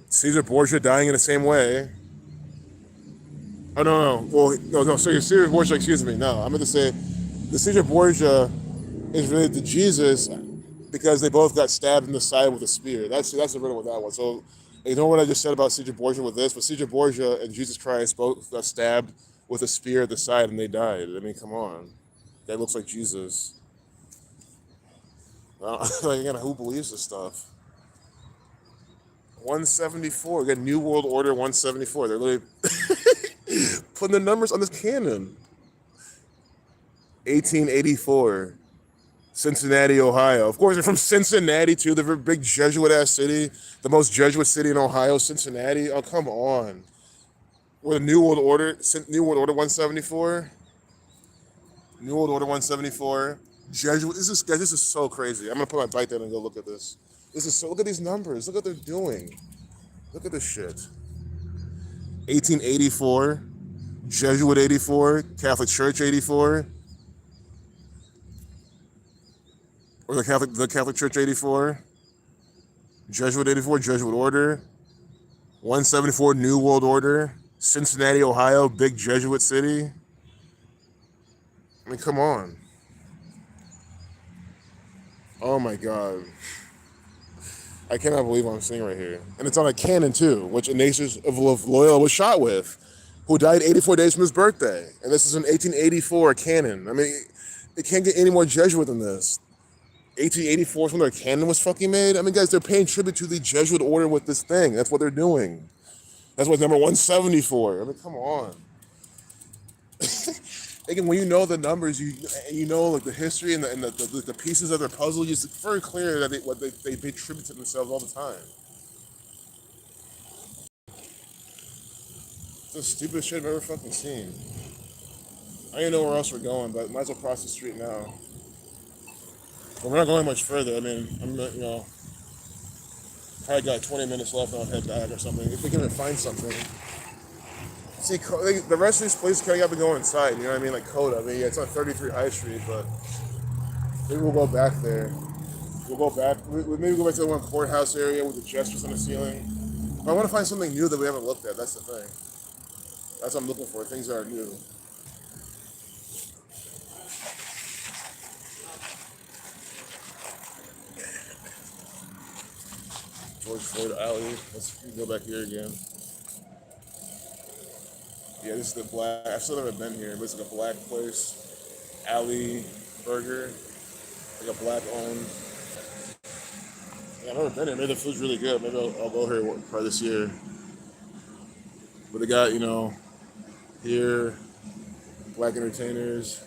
Caesar Borgia dying in the same way. Oh, no. Well, no. So your Caesar Borgia, excuse me. No, I meant to say the Caesar Borgia is related to Jesus because they both got stabbed in the side with a spear. That's the riddle with that one. So ignore what I just said about Caesar Borgia with this, but Caesar Borgia and Jesus Christ both got stabbed with a spear at the side and they died. I mean, come on. That looks like Jesus. Like, again, who believes this stuff? 174. We got New World Order 174. They're literally putting the numbers on this cannon. 1884. Cincinnati, Ohio. Of course, they're from Cincinnati, too. They're a big Jesuit-ass city. The most Jesuit city in Ohio, Cincinnati. Oh, come on. With a New World Order 174. New World Order 174. Jesuit. This is so crazy. I'm going to put my bike down and go look at this. Look at these numbers. Look what they're doing. Look at this shit. 1884. Jesuit 84. Catholic Church 84. Or the Catholic Church 84, Jesuit 84, Jesuit Order, 174 New World Order, Cincinnati, Ohio, big Jesuit city. I mean, come on. Oh my god. I cannot believe what I'm seeing right here. And it's on a cannon too, which Ignatius of Loyola was shot with, who died 84 days from his birthday. And this is an 1884 cannon. I mean, it can't get any more Jesuit than this. 1884 is when their cannon was fucking made. I mean, guys, they're paying tribute to the Jesuit order with this thing. That's what they're doing. That's what's number 174. I mean, come on. Again, when you know the numbers, you know like the history and the pieces of their puzzle. It's very clear that they pay tribute to themselves all the time. It's the stupidest shit I've ever fucking seen. I don't even know where else we're going, but might as well cross the street now. But we're not going much further. I mean, probably got 20 minutes left and I'll head back or something. If we can even find something. See, the rest of these places kind of got to go inside, you know what I mean? Like Coda. I mean, yeah, it's on 33 High Street, but maybe we'll go back there. We'll go back. Maybe go back to the one courthouse area with the gestures on the ceiling. But I want to find something new that we haven't looked at. That's the thing. That's what I'm looking for. Things that are new. George Floyd Alley. Let's go back here again. Yeah, this is the black. I've still never been here, but it's like a black place. Alley Burger. Like a black owned. Yeah, I've never been here. Maybe the food's really good. Maybe I'll go here probably this year. But they got, here, black entertainers.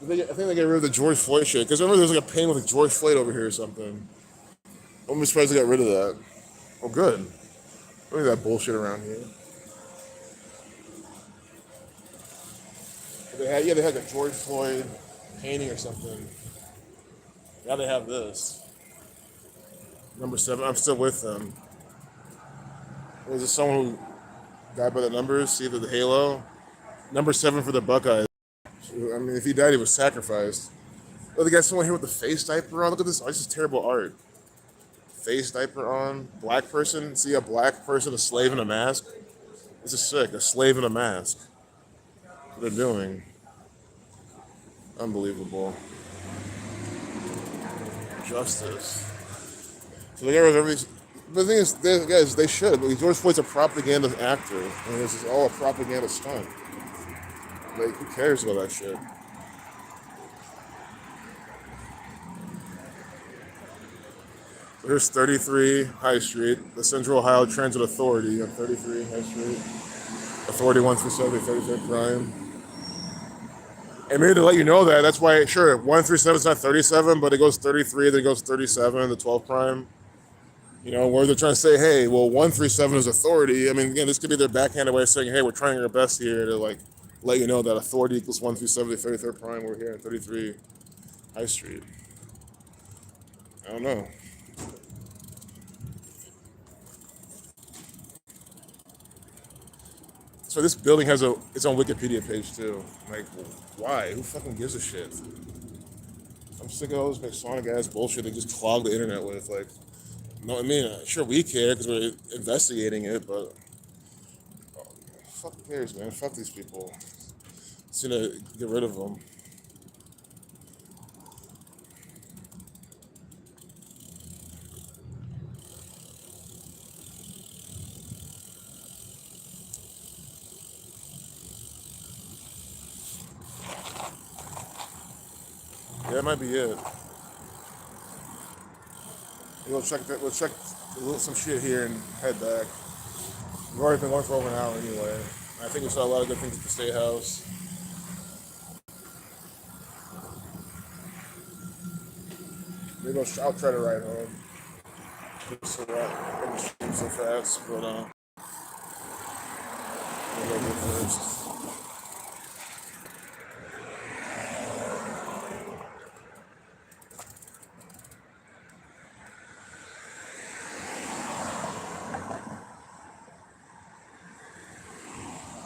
I think they get rid of the George Floyd shit. Because remember, there's like a pain with like George Floyd over here or something. I'm surprised they got rid of that. Oh, good. Look at that bullshit around here. But they had a George Floyd painting or something. Now they have this. Number 7. I'm still with them. Was it someone who died by the numbers? See the halo? Number 7 for the Buckeyes. I mean, if he died, he was sacrificed. Oh, they got someone here with the face diaper on. Look at this. Oh, this is terrible art. Face diaper on. Black person. See a black person, a slave in a mask. This is sick. A slave in a mask. What they're doing. Unbelievable. Justice. So they got rid of everything. The thing is, guys, they should. George Floyd's a propaganda actor. I mean, this is all a propaganda stunt. Like, who cares about that shit? So here's 33 High Street, the Central Ohio Transit Authority on 33 High Street. Authority 1 through 7, 33rd Prime. And maybe to let you know that, that's why, sure, 1 through 7 is not 37, but it goes 33, then it goes 37, the 12th Prime. Where they're trying to say, hey, well, 1 through 7 is authority. I mean, again, this could be their backhanded way of saying, hey, we're trying our best here to, like, let you know that authority equals 1 through 7, the 33rd Prime. We're here on 33 High Street. I don't know. So this building has its own Wikipedia page, too. Like, why? Who fucking gives a shit? I'm sick of all this Masonic-ass bullshit they just clog the internet with. Like, no, I mean, sure, we care because we're investigating it, but fuck cares, man. Fuck these people. Just gonna get rid of them. Yeah, that might be it. We'll check that. We'll check some shit here and head back. We've already been going for over an hour anyway. I think we saw a lot of good things at the State House. Maybe I'll try to ride home. So I'm the stream so fast, but I'll go first.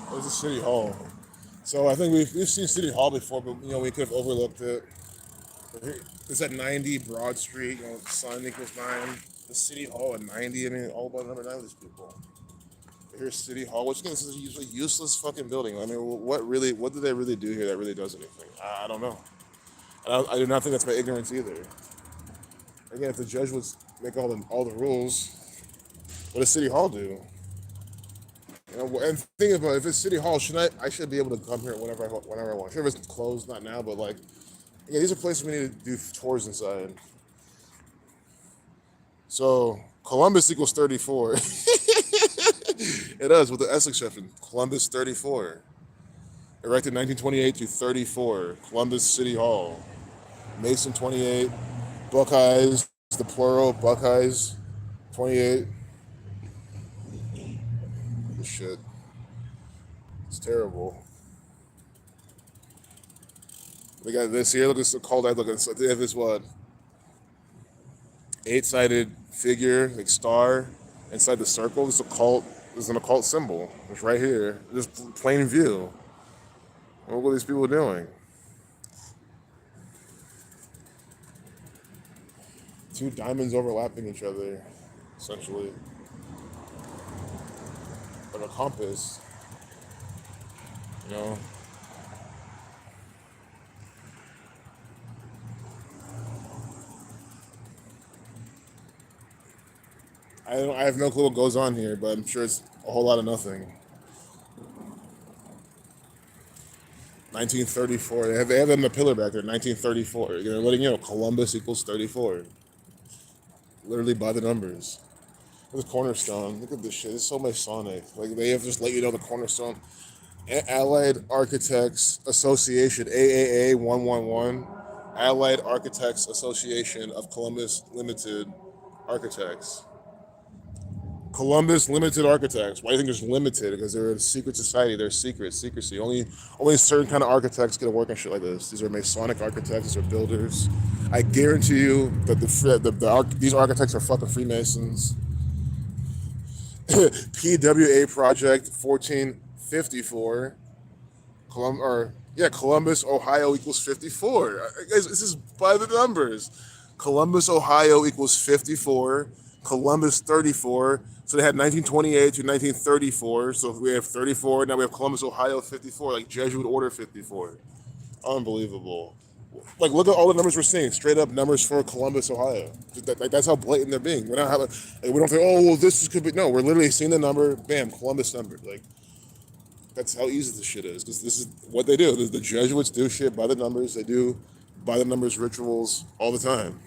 It was a City Hall. So I think we've seen City Hall before, but we could have overlooked it. It's at 90 Broad Street. Sun equals 9. The City Hall at 90. I mean, all about number 9 of these people. Here's City Hall, which again, this is a usually useless fucking building. I mean, what do they really do here that really does anything? I don't know. I do not think that's my ignorance either. Again, if the judge would make all the rules, what does City Hall do? And think about it, if it's City Hall, I should be able to come here whenever I want. Sure, if it's closed, not now, but like, yeah, these are places we need to do tours inside. So Columbus equals 34. It does with the Essex chef in Columbus 34. Erected 1928 to 34. Columbus City Hall. Mason 28. Buckeyes, the plural, Buckeyes 28. This shit. It's terrible. They got this here. Look at this called that. Look at this. They have this what? 8-sided figure, like star, inside the circle. This is a cult. This is an occult symbol. It's right here. Just plain view. What are these people doing? Two diamonds overlapping each other, essentially. Like a compass. You know? I have no clue what goes on here, but I'm sure it's a whole lot of nothing. 1934. They have it in the pillar back there. 1934. They're letting you know Columbus equals 34. Literally by the numbers. The Cornerstone. Look at this shit. It's so Masonic. Like they have just let you know the Cornerstone. Allied Architects Association, AAA 111. Allied Architects Association of Columbus Limited Architects. Columbus Limited Architects. Why do you think there's limited? Because they're a secret society. They're secrecy. Only certain kind of architects get to work on shit like this. These are Masonic architects. These are builders. I guarantee you that these architects are fucking Freemasons. PWA Project 1454. Columbus, Ohio equals 54. Guys, this is by the numbers. Columbus, Ohio equals 54. Columbus 34. So they had 1928 to 1934. So we have 34. Now we have Columbus, Ohio 54, like Jesuit Order 54. Unbelievable. Like, look at all the numbers we're seeing. Straight up numbers for Columbus, Ohio. That's how blatant they're being. We don't think, oh, well, could be. No, we're literally seeing the number. Bam, Columbus number. Like, that's how easy this shit is. Because this is what they do. The Jesuits do shit by the numbers. They do by the numbers rituals all the time.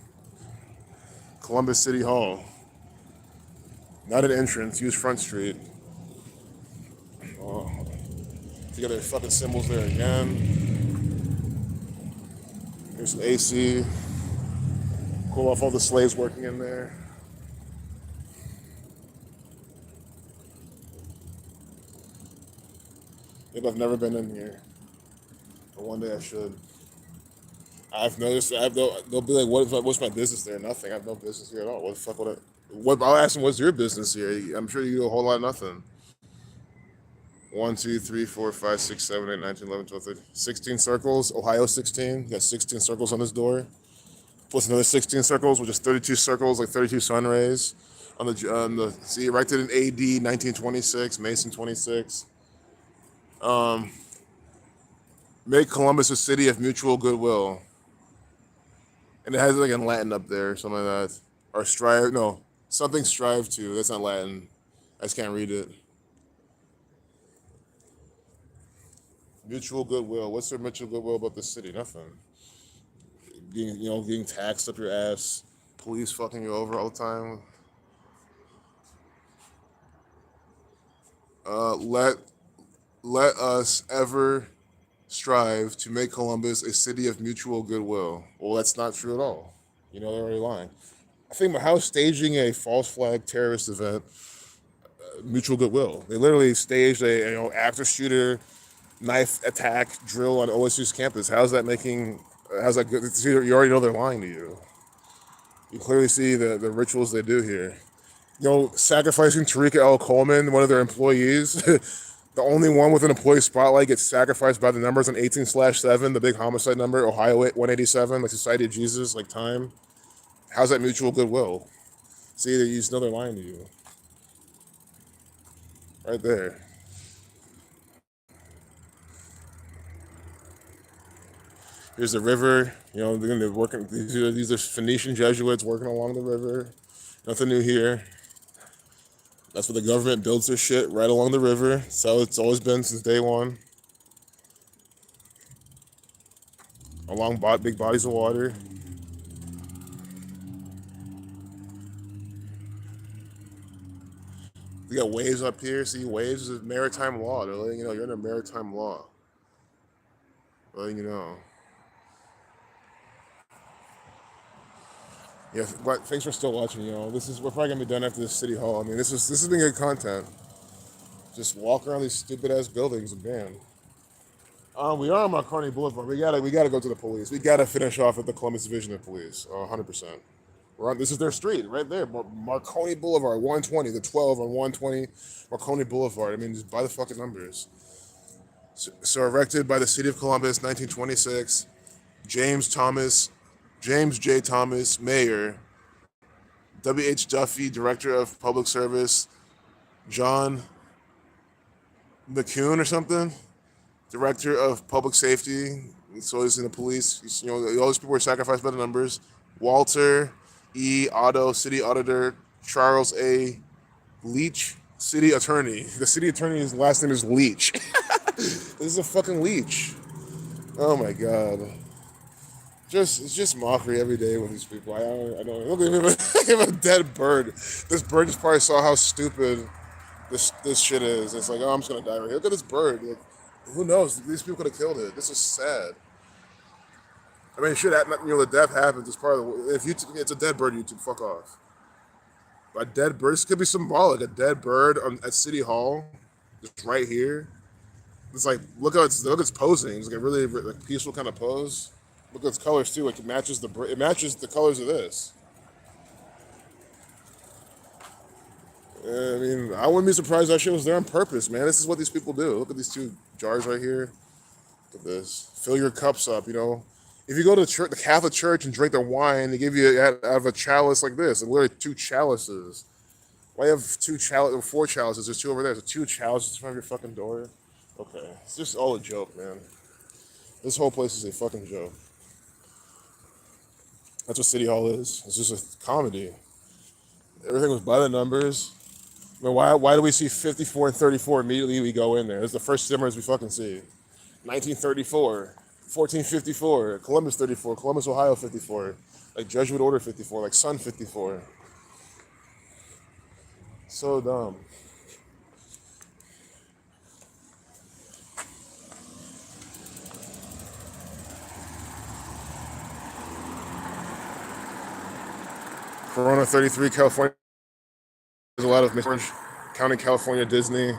Columbus City Hall. Not an entrance. Use Front Street. Oh, you got their fucking symbols there again. There's some AC. Cool off all the slaves working in there. Maybe I've never been in here. But one day I should. I've noticed, they'll be like, what's my business there? Nothing. I have no business here at all. What the fuck would I'll ask them, what's your business here? I'm sure you do a whole lot of nothing. 1, 2, 3, 4, 5, 6, 7, 8, 9, 10, 11, 12, 13. 16 circles. Ohio 16. You got 16 circles on this door. Plus another 16 circles, which is 32 circles, like 32 sun rays. See, erected in AD 1926, Mason 26. Make Columbus a city of mutual goodwill. And it has like in Latin up there, something like that. Or something strive to. That's not Latin. I just can't read it. Mutual goodwill. What's their mutual goodwill about the city? Nothing. Getting taxed up your ass. Police fucking you over all the time. Let us ever strive to make Columbus a city of mutual goodwill. Well, that's not true at all. They're already lying. I think how staging a false flag terrorist event, mutual goodwill. They literally staged a active shooter knife attack drill on OSU's campus. How's that good? You already know they're lying to you. You clearly see the rituals they do here. Sacrificing Tariq L. Coleman, one of their employees. The only one with an employee spotlight gets sacrificed by the numbers on 18/7, the big homicide number, Ohio 187, like Society of Jesus, like time. How's that mutual goodwill? See, you just know they're lying to you. Right there. Here's the river. They're working. These are Phoenician Jesuits working along the river. Nothing new here. That's where the government builds their shit, right along the river. That's how it's always been since day one. Along big bodies of water. We got waves up here. See, waves is maritime law. They're letting you know you're under maritime law. Letting you know. Yeah, but thanks for still watching, we're probably gonna be done after this city hall. I mean, this has been good content. Just walk around these stupid ass buildings and bam. We are on Marconi Boulevard. We gotta go to the police. We gotta finish off at the Columbus Division of Police. 100%. This is their street right there, Marconi Boulevard, 120, the 12 on 120 Marconi Boulevard. I mean, just by the fucking numbers. So erected by the City of Columbus, 1926. James J. Thomas, Mayor. W.H. Duffy, Director of Public Service. John McCune or something, Director of Public Safety. So he's in the police. All these people were sacrificed by the numbers. Walter E. Otto, City Auditor. Charles A. Leach, City Attorney. The City Attorney's last name is Leach. This is a fucking leech. Oh my God. It's just mockery every day with these people. I don't look at him a dead bird. This bird just probably saw how stupid this shit is. It's like, oh, I'm just gonna die right here. Look at this bird. Like, who knows? These people could have killed it. This is sad. I mean, shit. The death happens. It's part of the. If you, it's a dead bird. YouTube, fuck off. A dead bird. This could be symbolic. A dead bird at City Hall, just right here. It's like look at its posing. It's like a really like peaceful kind of pose. Look at its colors too. Like it matches the colors of this. I mean, I wouldn't be surprised that shit was there on purpose, man. This is what these people do. Look at these two jars right here. Look at this. Fill your cups up. You know, if you go to the Catholic Church and drink their wine, they give you out of a chalice like this, and literally two chalices. Why have four chalices? There's two over there. There's two chalices in front of your fucking door. Okay, it's just all a joke, man. This whole place is a fucking joke. That's what City Hall is. It's just a comedy. Everything was by the numbers. I mean, why do we see 54 and 34 immediately we go in there? It's the first simmers we fucking see. 1934, 1454, Columbus 34, Columbus, Ohio 54, like Jesuit Order 54, like Sun 54. So dumb. Corona 33, California. There's a lot of Orange County, California, Disney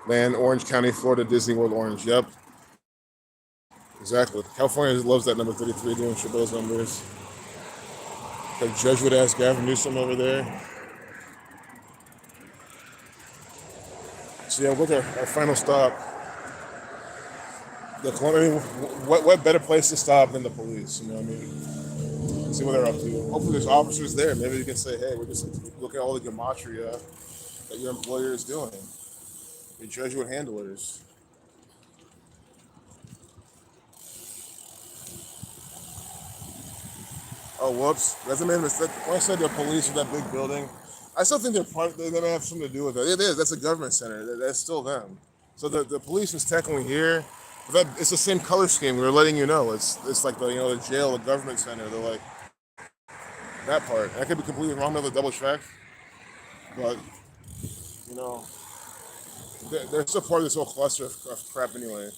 land, Orange County, Florida, Disney World, Orange. Yep. Exactly. California loves that number 33, doing shit by those numbers. Got Jesuit ass Gavin Newsom over there. So yeah, look at our final stop. What better place to stop than the police? You know what I mean? See what they're up to. Hopefully there's officers there. Maybe you can say, hey, we're just looking at all the gematria that your employer is doing. Your Jesuit handlers. Oh, whoops. That's a mistake. When I said the police with that big building, I still think they may have something to do with it. It is. That's a government center. That's still them. So the police is technically here. But it's the same color scheme. We're letting you know. It's like the jail, the government center. They're like that part. I could be completely wrong. Another double check. But they're still part of this whole cluster of crap anyway.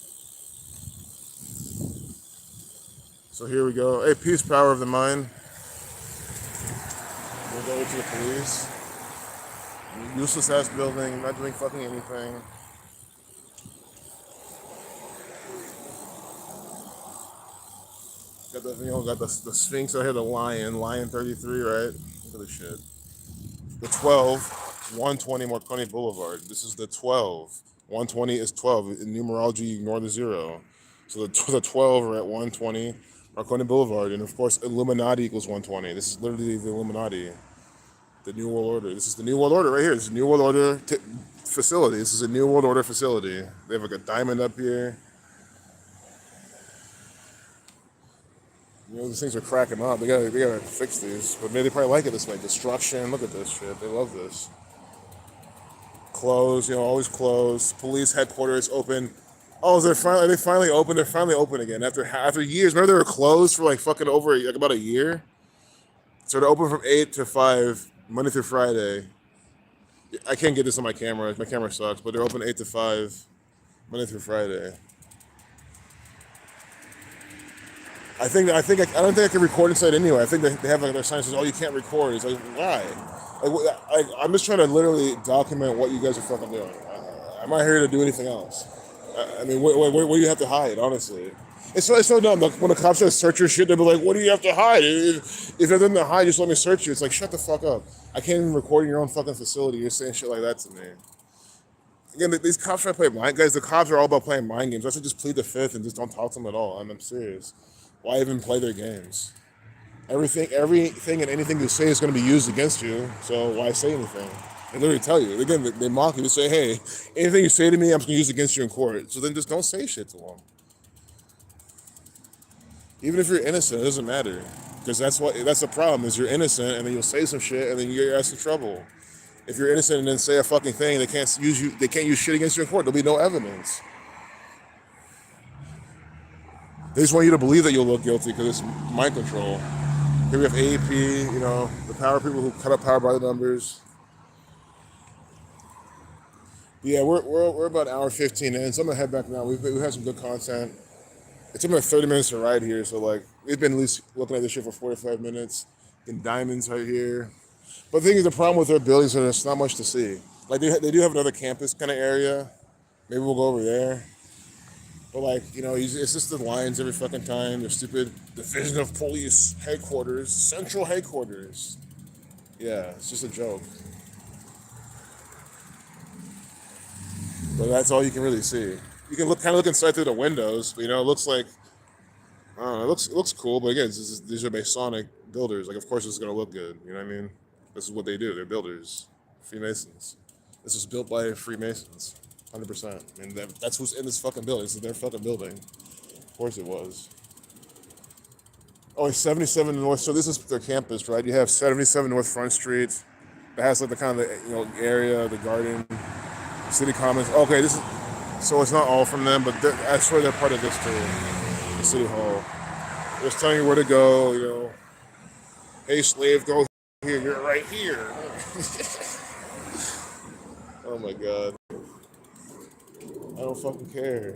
So here we go. Hey, peace, power of the mind. We'll go to the police. Useless ass building, not doing fucking anything. Got the Sphinx right here, the Lion 33, right? Look at this shit. The 12, 120 Marconi Boulevard. This is the 12. 120 is 12. In numerology, ignore the 0. So the 12 are at 120 Marconi Boulevard. And of course, Illuminati equals 120. This is literally the Illuminati. The New World Order. This is the New World Order right here. This is a New World Order facility. This is a New World Order facility. They have like a diamond up here. These things are cracking up. They gotta fix these. But maybe they probably like it this way. Destruction. Look at this shit. They love this. Closed. Always closed. Police headquarters open. Oh, they finally open. They're finally open again after years. Remember they were closed for like fucking over about a year. So they're open from 8 to 5 Monday through Friday. I can't get this on my camera. My camera sucks. But they're open 8 to 5 Monday through Friday. I don't think I can record inside anyway. I think they have like their sign says, "Oh, you can't record." It's like, why? I'm just trying to literally document what you guys are fucking doing. I'm not here to do anything else. I mean, what do you have to hide? Honestly, it's so dumb. Like, when the cops try to search your shit, they'll be like, "What do you have to hide? If there's nothing to hide, just let me search you." It's like, shut the fuck up. I can't even record in your own fucking facility. You're saying shit like that to me. Again, these cops try to play mind guys. The cops are all about playing mind games. I should just plead the fifth and just don't talk to them at all. I'm serious. Why even play their games? Everything and anything you say is going to be used against you, so why say anything? They literally tell you. Again, they mock you. They say, hey, anything you say to me, I'm going to use against you in court. So then just don't say shit to them. Even if you're innocent, it doesn't matter. Because that's the problem, is you're innocent, and then you'll say some shit, and then you get your ass in trouble. If you're innocent and then say a fucking thing, they can't use shit against you in court. There'll be no evidence. They just want you to believe that you'll look guilty because it's mind control. Here we have AAP, you know, the power people who cut up power by the numbers. Yeah, we're about an hour 15 in, so I'm gonna head back now. We had some good content. It took me like 30 minutes to ride here, so like we've been at least looking at this shit for 45 minutes. In diamonds right here. But the thing is, the problem with their buildings is there's not much to see. Like they do have another campus kind of area. Maybe we'll go over there. But like, you know, it's just the lines every fucking time. Their stupid division of police headquarters, central headquarters. Yeah, it's just a joke. But that's all you can really see. You can look inside through the windows. But, you know, it looks like I don't know. It looks cool. But again, these are Masonic builders. Like, of course, it's gonna look good. You know what I mean? This is what they do. They're builders, Freemasons. This was built by Freemasons, 100%. I mean, that's who's in this fucking building. This is their fucking building. Of course, it was. Oh, it's 77 North. So this is their campus, right? You have 77 North Front Street. That has like the kind of area, the garden, City Commons. Okay, this is so it's not all from them, but I swear they're part of this too. The City Hall. They're just telling you where to go. You know, hey slave, go here. You're right here. Oh my god, I don't fucking care.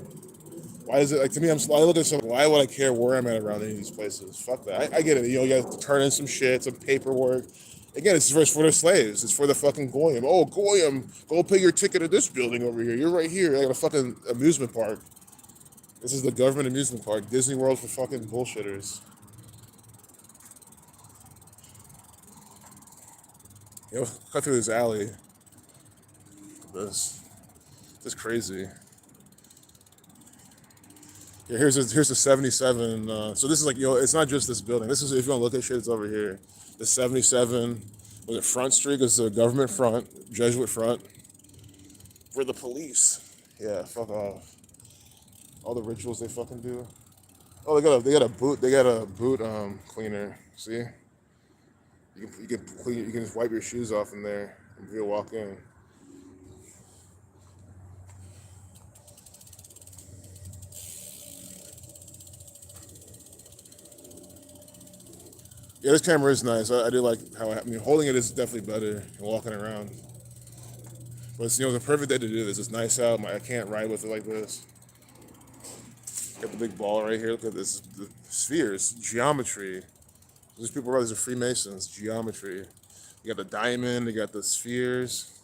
Why is it like to me? I look at something. Why would I care where I'm at around any of these places? Fuck that. I get it. You know, you have to turn in some shit, some paperwork. Again, it's for the slaves. It's for the fucking goyim. Oh, goyim, go pay your ticket at this building over here. You're right here. I got a fucking amusement park. This is the government amusement park. Disney World for fucking bullshitters. You know, cut through this alley. This is crazy. Yeah, here's the 77. So this is like, it's not just this building. This is, if you want to look at shit, it's over here. The 77, was it Front Street? Is the government front, Jesuit front. For the police. Yeah, fuck off. All the rituals they fucking do. Oh, they got a boot cleaner. See? You can clean, you can just wipe your shoes off in there if you walk in. Yeah, this camera is nice. I do like how I mean, holding it is definitely better than walking around. But it's, the perfect day to do this. It's nice out. I can't ride with it like this. Got the big ball right here. Look at this. The spheres, geometry. These people, these are Freemasons. Geometry. You got the diamond. You got the spheres.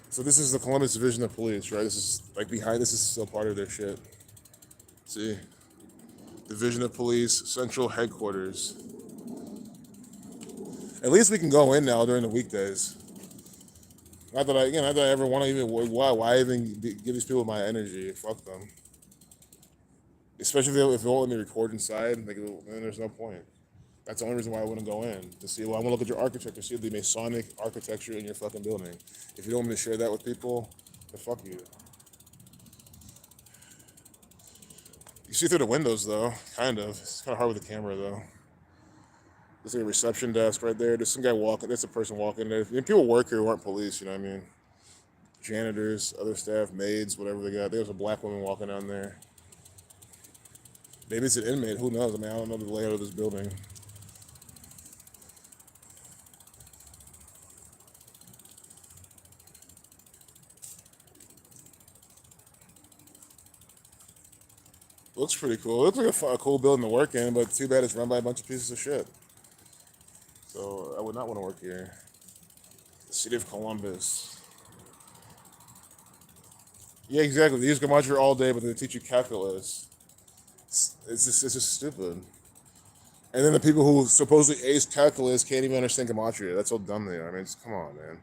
So this is the Columbus Division of Police, right? This is like behind. This is still part of their shit. See, Division of Police, Central Headquarters. At least we can go in now during the weekdays. Not that I ever want to even. Why even give these people my energy? Fuck them. Especially if they won't let me record inside, like, then there's no point. That's the only reason why I wouldn't go in. To see, well, I want to look at your architecture, see the Masonic architecture in your fucking building. If you don't want me to share that with people, then fuck you. You see through the windows, though, kind of. It's kind of hard with the camera, though. There's like a reception desk right there. There's some guy walking. There's a person walking there. I mean, people work here who aren't police, you know what I mean? Janitors, other staff, maids, whatever they got. There's a black woman walking down there. Maybe it's an inmate. Who knows? I mean, I don't know the layout of this building. Looks pretty cool. It looks like a cool building to work in, but too bad it's run by a bunch of pieces of shit. So I would not want to work here. The city of Columbus. Yeah, exactly. They use gematria all day, but they teach you calculus. It's just stupid. And then the people who supposedly ace calculus can't even understand gematria. That's how dumb they are. I mean, come on, man.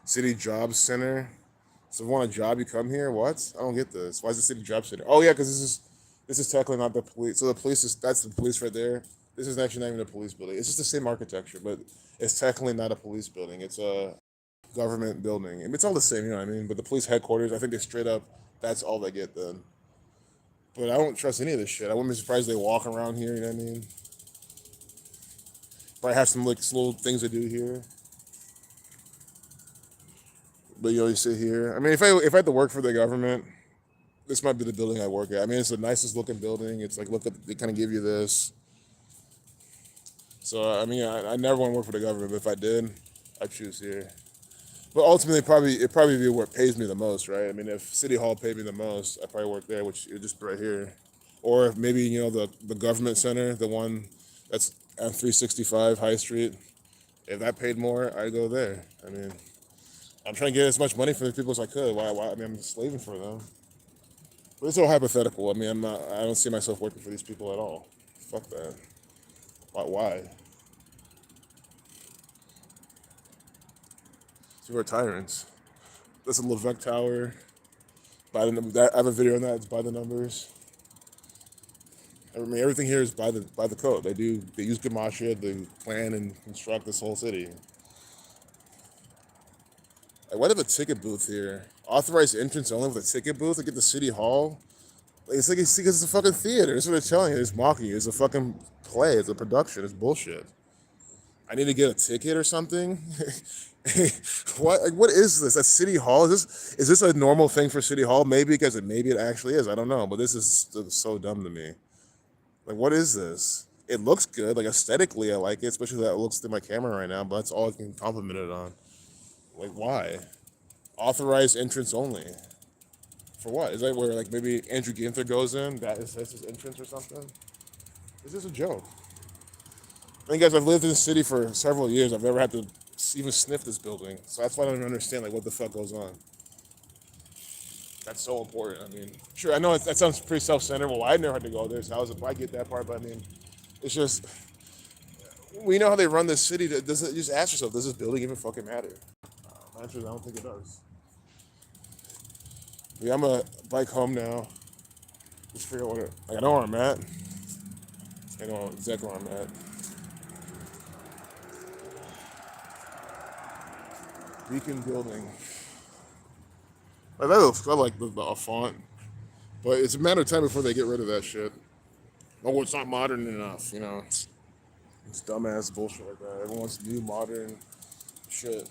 City Job Center. So if you want a job, you come here? What? I don't get this. Why is the City Job Center? Oh yeah, because this is technically not the police. So that's the police right there. This is actually not even a police building. It's just the same architecture, but it's technically not a police building. It's a government building. And it's all the same, you know what I mean? But the police headquarters, I think they straight up, that's all they get then. But I don't trust any of this shit. I wouldn't be surprised if they walk around here, you know what I mean? Probably have some like little things they do here. But you sit here. I mean, if I had to work for the government, this might be the building I work at. I mean, it's the nicest looking building. It's like, look at, they kind of give you this. So, I mean, I never want to work for the government, but if I did, I'd choose here. But ultimately, it'd probably be what pays me the most, right? I mean, if City Hall paid me the most, I'd probably work there, which is just right here. Or if maybe, the government center, the one that's on 365 High Street, if that paid more, I'd go there. I mean, I'm trying to get as much money from these people as I could. Why? I mean, I'm slaving for them. But it's all hypothetical. I mean, I don't see myself working for these people at all. Fuck that. Why? People are tyrants. That's a Levesque Tower. I have a video on that. It's by the numbers. I mean, everything here is by the code. They use gematria to plan and construct this whole city. Like, why do they have a ticket booth here? Authorized entrance only with a ticket booth to get to City Hall? Like, it's because it's a fucking theater. That's what they're telling you. It's mocking you. It's a fucking play. It's a production. It's bullshit. I need to get a ticket or something? What? Like, what is this? At City Hall? Is this a normal thing for City Hall? Maybe maybe it actually is. I don't know. But this is so dumb to me. Like, what is this? It looks good. Like, aesthetically, I like it, especially that it looks through my camera right now. But that's all I can compliment it on. Like, why? Authorized entrance only. For what? Is that where, like, maybe Andrew Ginther goes in? That's his entrance or something? Is this a joke? I mean, guys, I've lived in the city for several years. I've never had to even sniff this building. So that's why I don't even understand, like, what the fuck goes on. That's so important. I mean, sure, I know that sounds pretty self-centered. Well, I never had to go there, so I get that part. But, I mean, it's just, we know how they run this city. Just ask yourself, does this building even fucking matter? Actually, I don't think it does. Yeah, I'm gonna bike home now. Just figure out like, I know where I'm at. I know exactly where I'm at. Beacon Building. Like, that looks, I like the font, but it's a matter of time before they get rid of that shit. Oh, it's not modern enough, It's dumbass bullshit like that. Everyone wants new modern shit.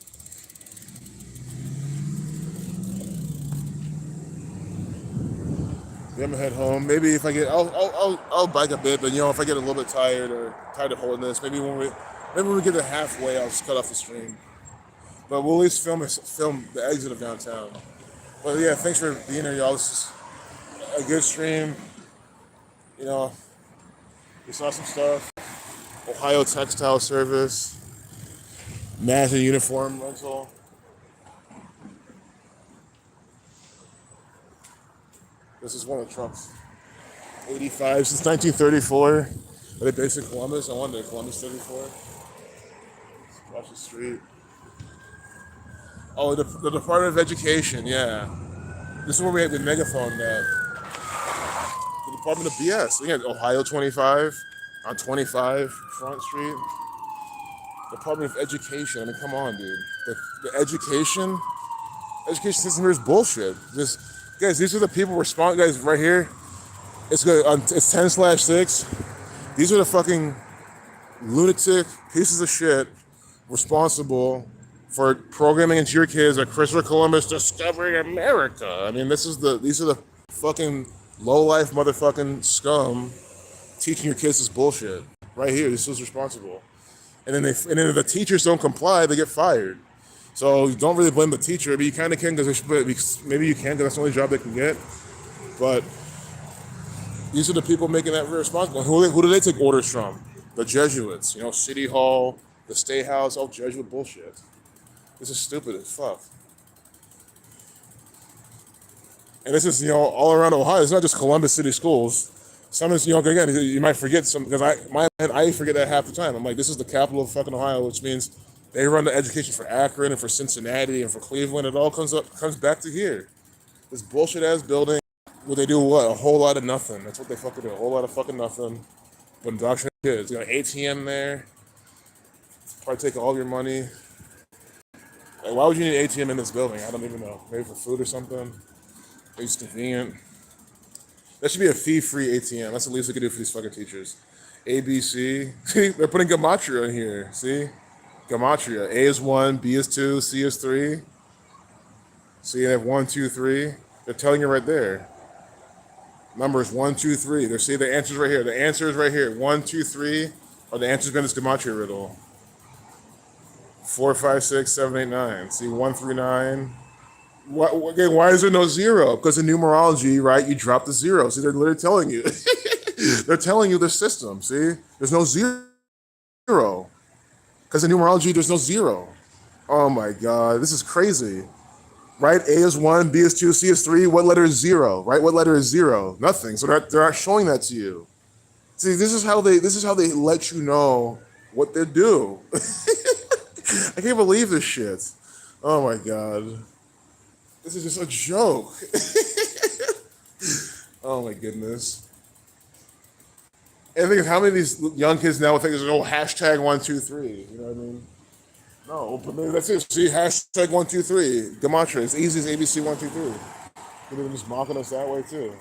Yeah, I'm gonna head home. Maybe if I get, I'll bike a bit, but if I get a little bit tired or tired of holding this, maybe when we get to halfway, I'll just cut off the stream. But we'll at least film the exit of downtown. But yeah, thanks for being here, y'all. This is a good stream. We saw some stuff. Ohio Textile Service, Massive Uniform Rental. This is one of the trucks. 85 since 1934. Are they based in Columbus? I wonder. Columbus 34. Watch the street. Oh, the Department of Education. Yeah. This is where we have the megaphone. The Department of BS. We have Ohio 25 on 25 Front Street. Department of Education. I mean, come on, dude. The education system here is bullshit. Guys, these are the people guys, right here. It's good. It's 10/6. These are the fucking lunatic pieces of shit responsible for programming into your kids that Christopher Columbus discovered America. I mean, these are the fucking low-life motherfucking scum teaching your kids this bullshit. Right here, this is responsible. And then if the teachers don't comply, they get fired. So you don't really blame the teacher, but you kind of can because maybe you can because that's the only job they can get. But these are the people making that responsible. Who do they take orders from? The Jesuits, City Hall, the State House, all Jesuit bullshit. This is stupid as fuck. And this is, all around Ohio. It's not just Columbus City Schools. Some is, again, you might forget some, because I forget that half the time. I'm like, this is the capital of fucking Ohio, which means they run the education for Akron and for Cincinnati and for Cleveland. It all comes back to here. This bullshit ass building where they do what? A whole lot of nothing. That's what they fucking do. A whole lot of fucking nothing. But indoctrinate kids. ATM there. Probably take all your money. Like, why would you need an ATM in this building? I don't even know. Maybe for food or something. Maybe it's convenient. That should be a fee-free ATM. That's the least we could do for these fucking teachers. ABC. See, they're putting gematria in here. See? Gematria. A is 1, B is 2, C is 3. So you have 1, 2, 3. They're telling you right there. Numbers 1, 2, 3. There, see the answers right here. The answer is right here. 1, 2, 3 are the answers been this gematria riddle. 4, 5, 6, 7, 8, 9. See 1 through 9. Again, why is there no zero? Because in numerology, right, you drop the zero. See, they're literally telling you. They're telling you the system. See, there's no zero. Because in numerology, there's no zero. Oh my God, this is crazy. Right? A is 1, B is 2, C is 3. What letter is 0? Right? What letter is 0? Nothing. So they're not showing that to you. See, this is how they let you know what they do. I can't believe this shit. Oh my God. This is just a joke. Oh my goodness. And think of how many of these young kids now think there's no hashtag 1, 2, 3. You know what I mean? No, but maybe that's it. See, hashtag 1, 2, 3. Gematria. It's easy as ABC 1, 2, 3. They're just mocking us that way too.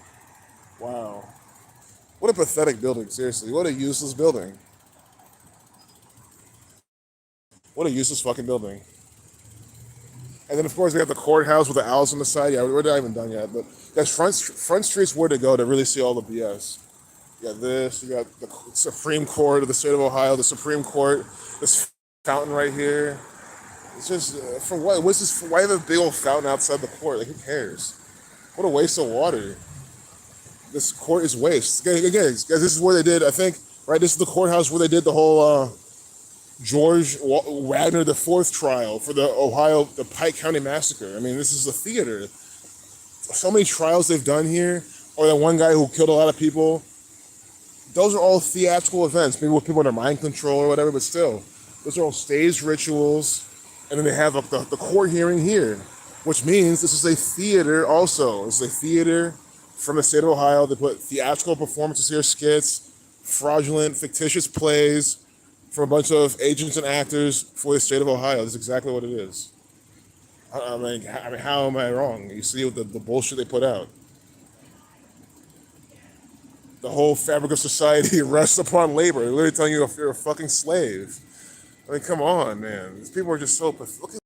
Wow. What a pathetic building, seriously. What a useless building. What a useless fucking building. And then, of course, we have the courthouse with the owls on the side. Yeah, we're not even done yet. But guys, Front Street's where to go to really see all the BS. You got this. You got the Supreme Court of the state of Ohio. The Supreme Court. This fountain right here. It's just for what? What's this? Why have a big old fountain outside the court? Like, who cares? What a waste of water. This court is waste. Again, guys, this is where they did. I think right. This is the courthouse where they did the whole George Wagner the Fourth trial for the Pike County massacre. I mean, this is a theater. So many trials they've done here, or that one guy who killed a lot of people. Those are all theatrical events, maybe with people under mind control or whatever, but still, those are all staged rituals. And then they have the court hearing here, which means this is a theater also. It's a theater from the state of Ohio. They put theatrical performances here, skits, fraudulent, fictitious plays from a bunch of agents and actors for the state of Ohio. That's exactly what it is. I mean, how am I wrong? You see the bullshit they put out. The whole fabric of society rests upon labor. They're literally telling you if you're a fucking slave. I mean, come on, man. These people are just so pathetic.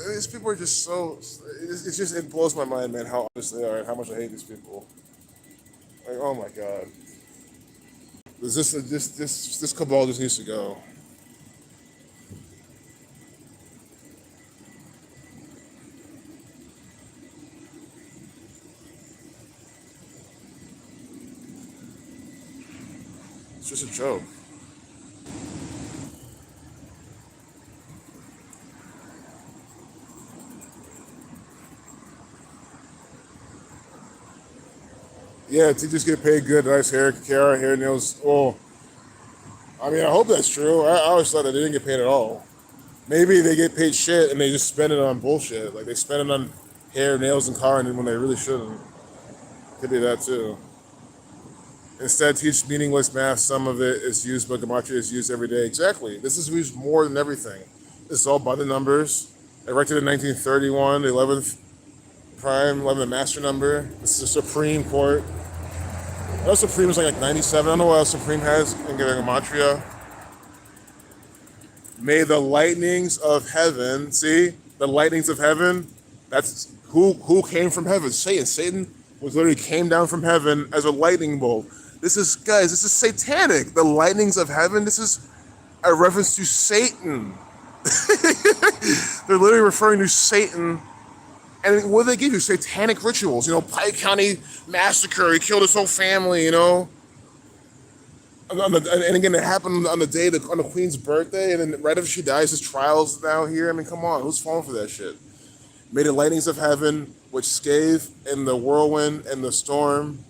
These people are just so. It blows my mind, man, how honest they are and how much I hate these people. Like, oh my God. This cabal just needs to go. It's just a joke. Yeah, teachers get paid good, nice hair nails. Oh, I mean, I hope that's true. I always thought that they didn't get paid at all. Maybe they get paid shit and they just spend it on bullshit. Like they spend it on hair, nails, and car, and when they really shouldn't. Could be that too. Instead, teach meaningless math. Some of it is used, but gematria is used every day. Exactly. This is used more than everything. This is all by the numbers. Erected in 1931, the 11th prime, 11th master number. This is the Supreme Court. I know Supreme is like 97. I don't know what else Supreme has in gematria. May the lightnings of heaven, see? The lightnings of heaven, that's who came from heaven? Satan. Satan was literally came down from heaven as a lightning bolt. This is satanic. The lightnings of heaven, this is a reference to Satan. They're literally referring to Satan. And what do they give you? Satanic rituals. You know, Pike County massacre. He killed his whole family, you know. And again, it happened on the Queen's birthday. And then right after she dies, his trial's now here. I mean, come on. Who's falling for that shit? May the lightnings of heaven, which scathe in the whirlwind and the storm,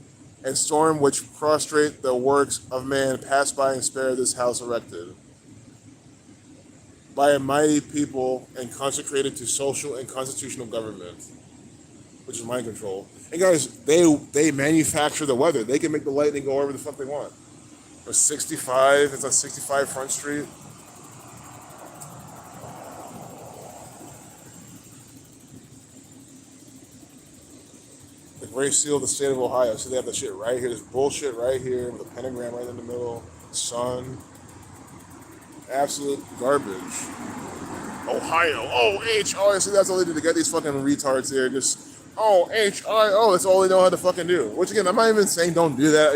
and storm which prostrate the works of man, pass by and spare this house erected. By a mighty people and consecrated to social and constitutional government, which is mind control. And guys, they manufacture the weather. They can make the lightning go wherever the fuck they want. Or 65, it's on 65 Front Street. The Great Seal of the state of Ohio. So they have that shit right here. This bullshit right here with a pentagram right in the middle. Sun. Absolute garbage. Ohio. Oh, see, that's all they did to get these fucking retards here. Just oh, HIO, that's all they know how to fucking do. Which again, I'm not even saying don't do that.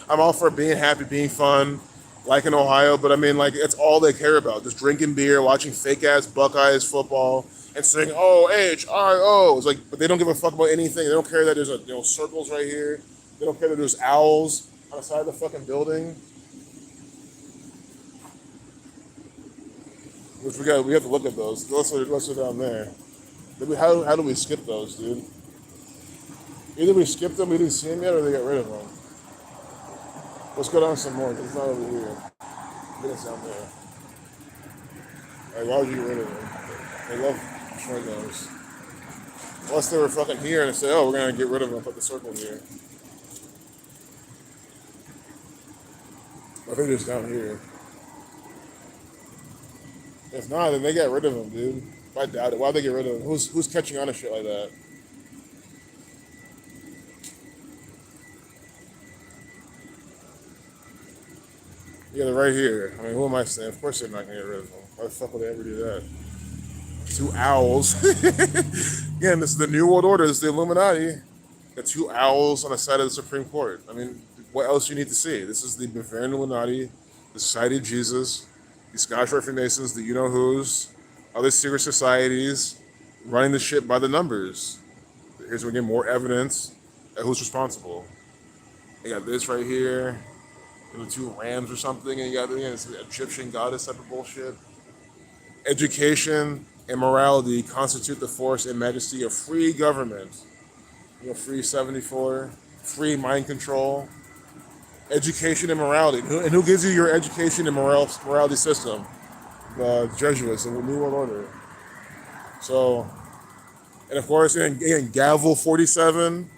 I'm all for being happy, being fun, like in Ohio, but I mean, like, it's all they care about. Just drinking beer, watching fake ass Buckeyes football, and saying, oh, HIO. It's like, but they don't give a fuck about anything. They don't care that there's circles right here. They don't care that there's owls on the side of the fucking building. Which we have to look at those. Let's go down there. How do we skip those, dude? Either we skipped them, we didn't see them yet, or they got rid of them. Let's go down some more, because it's not over here. Get us down there. Like, why would you get rid of them? They love showing those. Unless they were fucking here and say, oh, we're going to get rid of them and put the circle here. I think they're just down here. If not, then they got rid of them, dude. I doubt it. Why'd they get rid of them? Who's catching on to shit like that? Yeah, they're right here. I mean, who am I saying? Of course they're not going to get rid of them. Why the fuck would they ever do that? Two owls. Again, this is the New World Order. This is the Illuminati. The two owls on the side of the Supreme Court. I mean, what else you need to see? This is the Bavarian Illuminati, the Society of Jesus, the Scottish Rite Freemasons, the you-know-who's, other secret societies, running the shit by the numbers. Here's where we get more evidence of who's responsible. You got this right here, the two rams or something, and you got this Egyptian goddess type of bullshit. Education and morality constitute the force and majesty of free government. Free 74, free mind control, education and morality. And who gives you your education and morality system? The Jesuits, the New World Order. So, and of course, again, Gavel 47,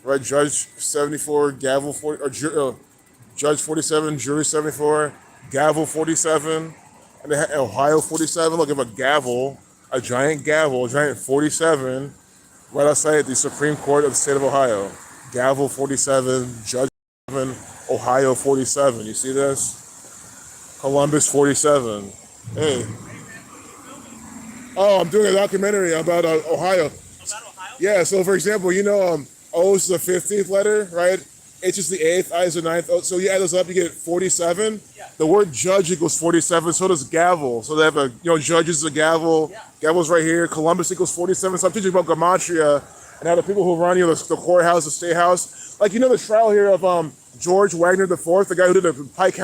right? Judge 74, Gavel 40, or Judge 47, Jury 74, Gavel 47, and they had Ohio 47. Look, if a gavel, a giant 47, right outside the Supreme Court of the state of Ohio. Gavel 47, Judge 7, Ohio 47. You see this? Columbus 47. Hey. Oh, I'm doing a documentary about Ohio. About Ohio? Yeah, so for example, O is the 15th letter, right? H is the 8th, I is the 9th. Oh, so you add those up, you get 47. Yeah. The word judge equals 47, so does gavel. So they have judge is a gavel. Yeah. Gavel's right here. Columbus equals 47. So I'm teaching about gematria and how the people who run, the courthouse, the state house. Like, the trial here of George Wagner IV, the guy who did the Pike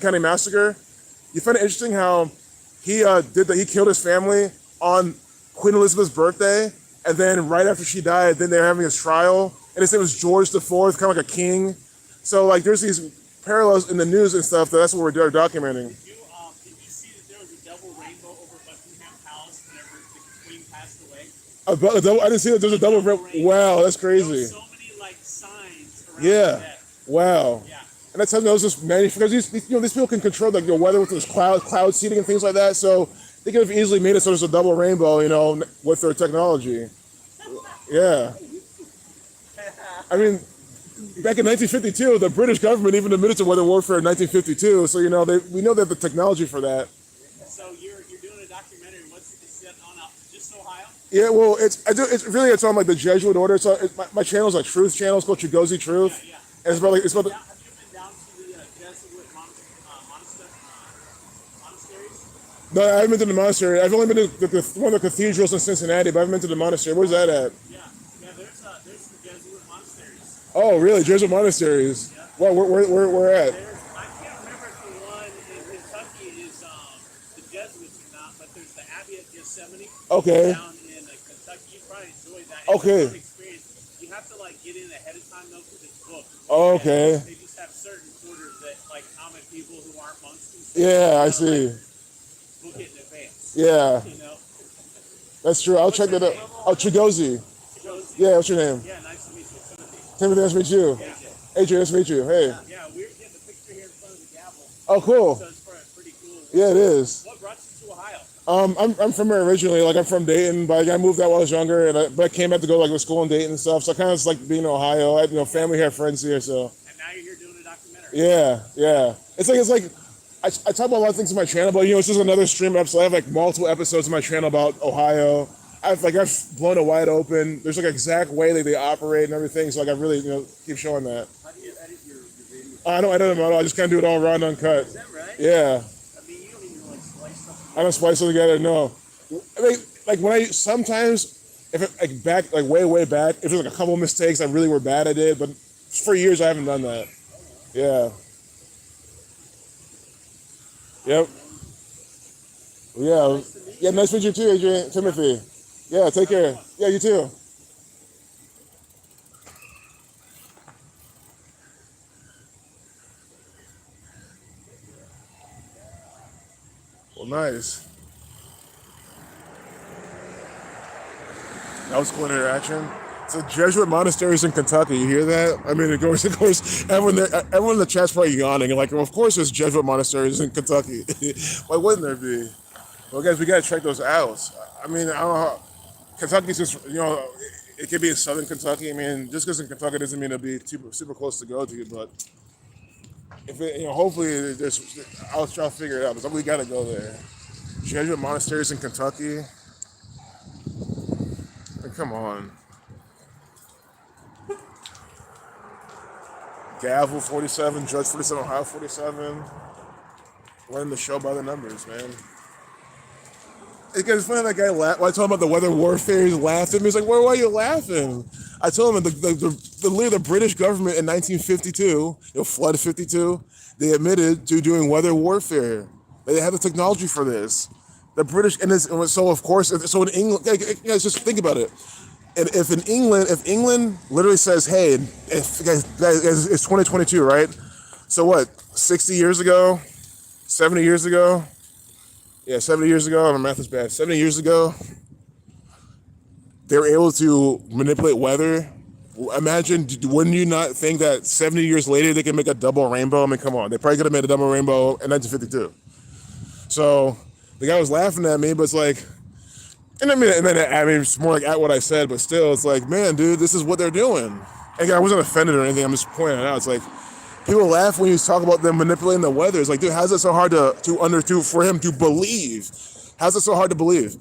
County massacre. You find it interesting how he he killed his family on Queen Elizabeth's birthday, and then right after she died, then they're having his trial, and his name was George IV, kind of like a king. So like, there's these parallels in the news and stuff. That's what we're documenting. Did you see that there was a double rainbow over Buckingham Palace whenever the Queen passed away? I didn't see that. There's a double rainbow. Wow, that's crazy. There was so many signs around Yeah. Wow. Yeah. And that's how those just manufactured, because these people can control the weather with this cloud seeding and things like that. So they could have easily made it so there's a double rainbow, with their technology. Yeah. I mean, back in 1952, the British government even admitted to weather warfare in 1952. So we know they have the technology for that. So you're doing a documentary. Is that on just Ohio? Yeah, well, it's on like the Jesuit order. So my channel is like Truth Channel. It's called Chigozie Truth. Yeah. And it's about Have you been down to the Jesuit monasteries? No, I haven't been to the monastery. I've only been to one of the cathedrals in Cincinnati, but I haven't been to the monastery. Where's that at? Yeah. There's the Jesuit monasteries. Oh, really? Jesuit monasteries? Yeah. Well, where at? I can't remember if the one in Kentucky is the Jesuits or not, but there's the Abbey at Gethsemane. Okay. Down in Kentucky. You probably enjoy that. Okay. It's a fun experience. You have to get in ahead of time though, because it's booked. Oh, okay. They just have certain quarters that common people who aren't monks and stuff. Yeah, I see. Book it in advance. Yeah, You know. that's true. I'll check that out. Oh, Chigozie. Yeah, what's your name? Yeah, nice to meet you, Timothy. Timothy, nice to meet you. AJ, nice to meet you. Hey. Yeah, we're getting a picture here in front of the gavel. Oh, cool. So it's pretty cool. Yeah, it is. What brought you to Ohio? I'm from here originally. Like, I'm from Dayton, but I moved out when I was younger, but I came out to go to school in Dayton and stuff. So I kind of just like being in Ohio. I have family here, friends here, so. And now you're here doing a documentary. Yeah. It's like I talk about a lot of things on my channel, but it's just another stream episode. I have multiple episodes on my channel about Ohio. I've blown it wide open. There's like an exact way that they operate and everything. So like I really keep showing that. How do you edit your videos? I don't edit them at all. I just kind of do it all raw and uncut. Is that right? Yeah, I mean, you don't even like slice stuff I don't together. splice them together. No, I mean like when I sometimes if it like back like way back if there's like a couple mistakes that really were bad I did, but for years I haven't done that. Yeah. Yep. Yeah. Yeah. Nice to meet you too, Adrian. Timothy. Yeah. Take care. Yeah. You too. Well, nice. That was cool interaction. So Jesuit monasteries in Kentucky, you hear that? I mean, of course, everyone in the chat's probably yawning and like, well, of course, there's Jesuit monasteries in Kentucky. Why wouldn't there be? Well, guys, we gotta check those out. I mean, I don't know. Kentucky's just, it could be in southern Kentucky. I mean, just because in Kentucky doesn't mean it'll be super close to go to. But if it, hopefully, I'll try to figure it out. But we gotta go there. Jesuit monasteries in Kentucky. Like, come on. Gavel 47, Judge 47, Ohio 47. Running the show by the numbers, man. It's funny that guy laughed. When I told him about the weather warfare, he laughed at me. He's like, why are you laughing? I told him the British government in 1952, Flood 52, they admitted to doing weather warfare. They had the technology for this. The British, so of course, so in England, guys, just think about it. And if England literally says, hey, it's 2022, right? So what, 60 years ago, 70 years ago? Yeah, 70 years ago, my math is bad. 70 years ago, they were able to manipulate weather. Imagine, wouldn't you not think that 70 years later they can make a double rainbow? I mean, come on. They probably could have made a double rainbow in 1952. So the guy was laughing at me, but it's like, and then it's more like at what I said, but still, it's like, man, dude, this is what they're doing. And I wasn't offended or anything. I'm just pointing it out. It's like, people laugh when you talk about them manipulating the weather. It's like, dude, how's it so hard for him to believe? How's it so hard to believe?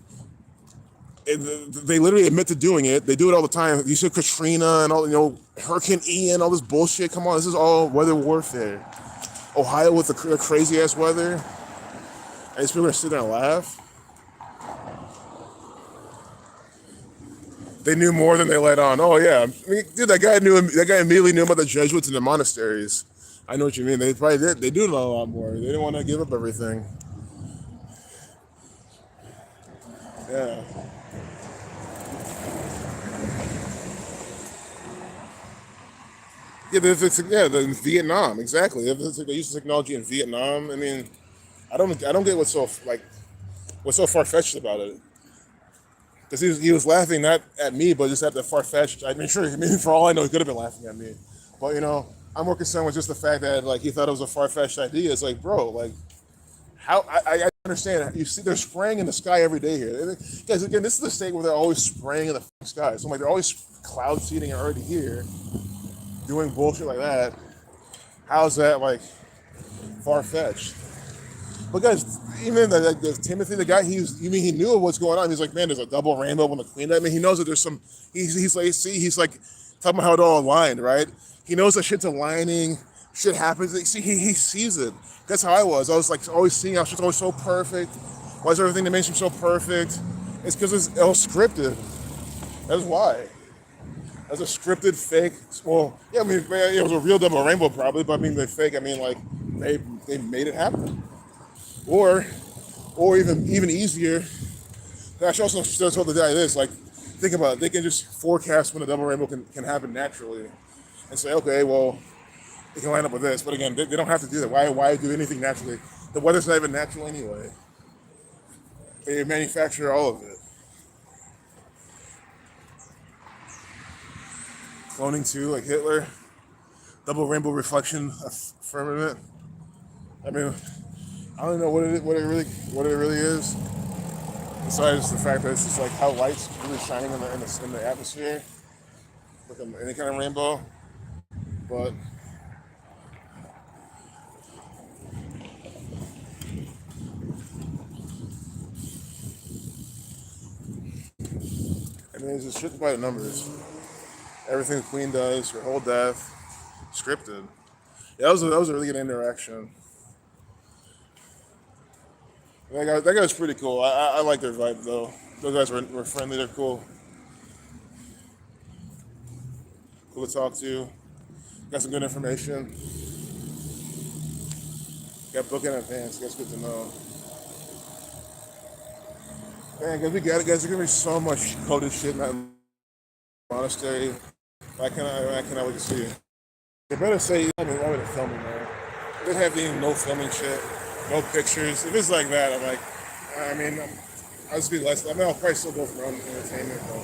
They literally admit to doing it. They do it all the time. You see Katrina and all, Hurricane Ian, all this bullshit. Come on, this is all weather warfare. Ohio with the crazy ass weather. And these people are sitting there and laugh. They knew more than they let on. Oh yeah, I mean, dude, that guy immediately knew about the Jesuits and the monasteries. I know what you mean. They probably did. They do know a lot more. They didn't want to give up everything. Yeah. Yeah, the Vietnam, exactly. They used the technology in Vietnam. I mean, I don't get what's so far fetched about it. Because he was laughing not at me, but just at the far fetched. I mean, sure, for all I know, he could have been laughing at me. But I'm more concerned with just the fact that like he thought it was a far fetched idea. It's like, bro, like how I understand. You see, they're spraying in the sky every day here. Guys, again, this is the state where they're always spraying in the sky. So I'm like, they're always cloud seeding already here, doing bullshit like that. How's that like far fetched? But guys, even the Timothy, the guy, he knew of what's going on. He's like, man, there's a double rainbow on the queen. I mean, he knows that there's some. He's like talking about how it all aligned, right? He knows that shit's aligning. Shit happens. See, he sees it. That's how I was. I was like always seeing how shit's always so perfect. Why is everything that makes him so perfect? It's because it's all scripted. That's why. That's a scripted fake. Well, yeah, I mean, it was a real double rainbow probably, but I mean, the fake. I mean, like they made it happen. Or even easier. I should also still told the guy this. Like, think about it. They can just forecast when a double rainbow can happen naturally, and say, okay, well, it can line up with this. But again, they don't have to do that. Why do anything naturally? The weather's not even natural anyway. They manufacture all of it. Cloning too, like Hitler. Double rainbow reflection of firmament. I mean, I don't know what it really is. Besides the fact that it's just like how light's really shining in the atmosphere, like any kind of rainbow. But mean, it's just shit by the numbers. Everything the Queen does, her whole death, scripted. Yeah, that was a really good interaction. That guy was pretty cool. I like their vibe though. Those guys were friendly. They're cool. Cool to talk to. Got some good information. Got booked in advance. That's good to know. Man, guys, we got it, guys. There's gonna be so much coded shit in that monastery. I cannot wait to see it. They better say, I mean, why would it filming, man? They have any no filming shit, no pictures. If it's like that, I'm like, I mean, I'll just be less. I mean, I'll probably still go for my own entertainment, yeah.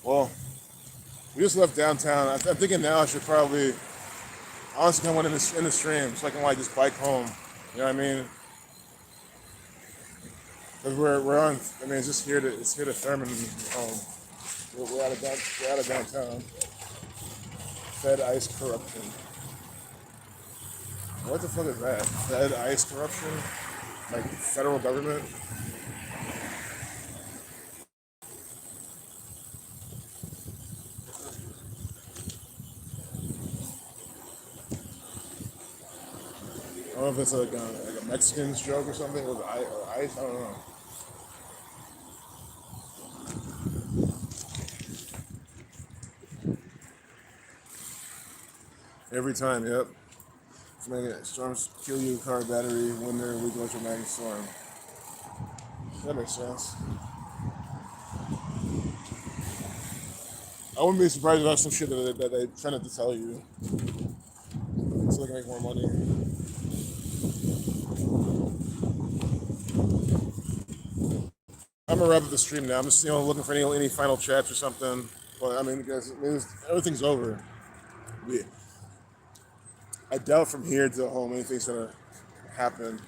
Well, we just left downtown. I'm thinking now I should probably honestly come on in the stream so I can like just bike home. You know what I mean? Because we're on. I mean, it's here to Thurman home. We're out of downtown. Fed ice corruption. What the fuck is that? Fed ice corruption? Like federal government? I don't know if it's like a Mexican's joke or something with ice. I don't know. Every time, yep. Storms kill you, car battery, winter, weak electromagnetic storm. That makes sense. I wouldn't be surprised if that's some shit that they trying to tell you so they can make more money. I'm gonna wrap up the stream now. I'm just looking for any final chats or something. But I mean, guys, everything's over. I doubt from here to home anything's gonna happen.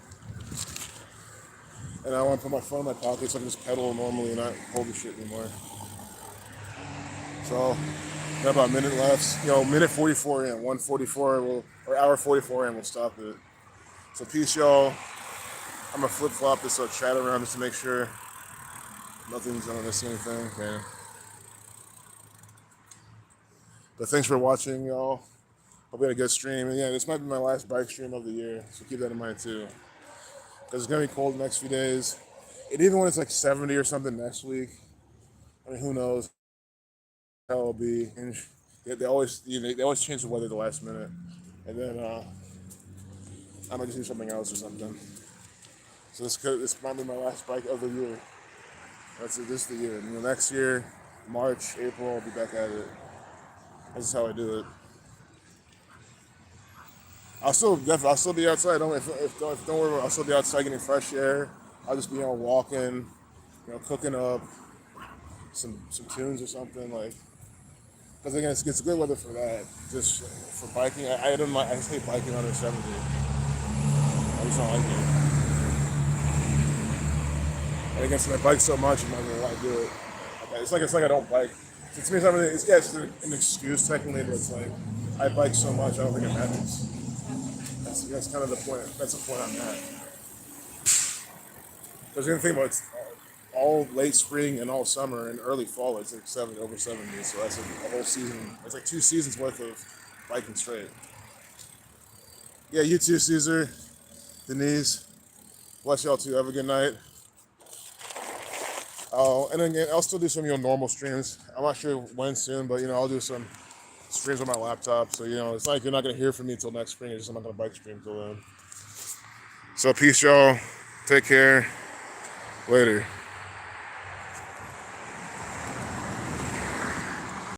And I want to put my phone in my pocket so I can just pedal normally and not hold the shit anymore. So, got about a minute left. Minute 44 in, 1:44 or hour 44 in, we'll stop it. So peace, y'all. I'm gonna flip flop this chat around just to make sure nothing's gonna miss anything, man. But thanks for watching, y'all. Hope you had a good stream. And yeah, this might be my last bike stream of the year, so keep that in mind too. Because it's gonna be cold the next few days. And even when it's like 70 or something next week, I mean, who knows how it'll be. And they always change the weather at the last minute. And then I might just do something else or something. So this might be my last bike of the year. This is the year. Next year, March, April, I'll be back at it. This is how I do it. I'll still be outside. Don't worry. I'll still be outside getting fresh air. I'll just be walking, cooking up some tunes or something like. Because again, it's good weather for that. Just for biking, I hate biking under 70. I just don't like it. And again, since I bike so much, I'm not gonna lie, do it. It's like I don't bike. To me, it's an excuse technically, but it's like I bike so much, I don't think it matters. That's kind of the point. That's the point I'm at. Because the thing about it's all late spring and all summer and early fall, it's like over 70. So that's a whole season. It's like 2 seasons worth of biking straight. Yeah, you too, Caesar, Denise. Bless y'all too. Have a good night. And again, I'll still do some normal streams. I'm not sure when soon, but I'll do some streams on my laptop. So it's like you're not gonna hear from me until next spring. I'm not gonna bike stream till then. So peace, y'all. Take care. Later.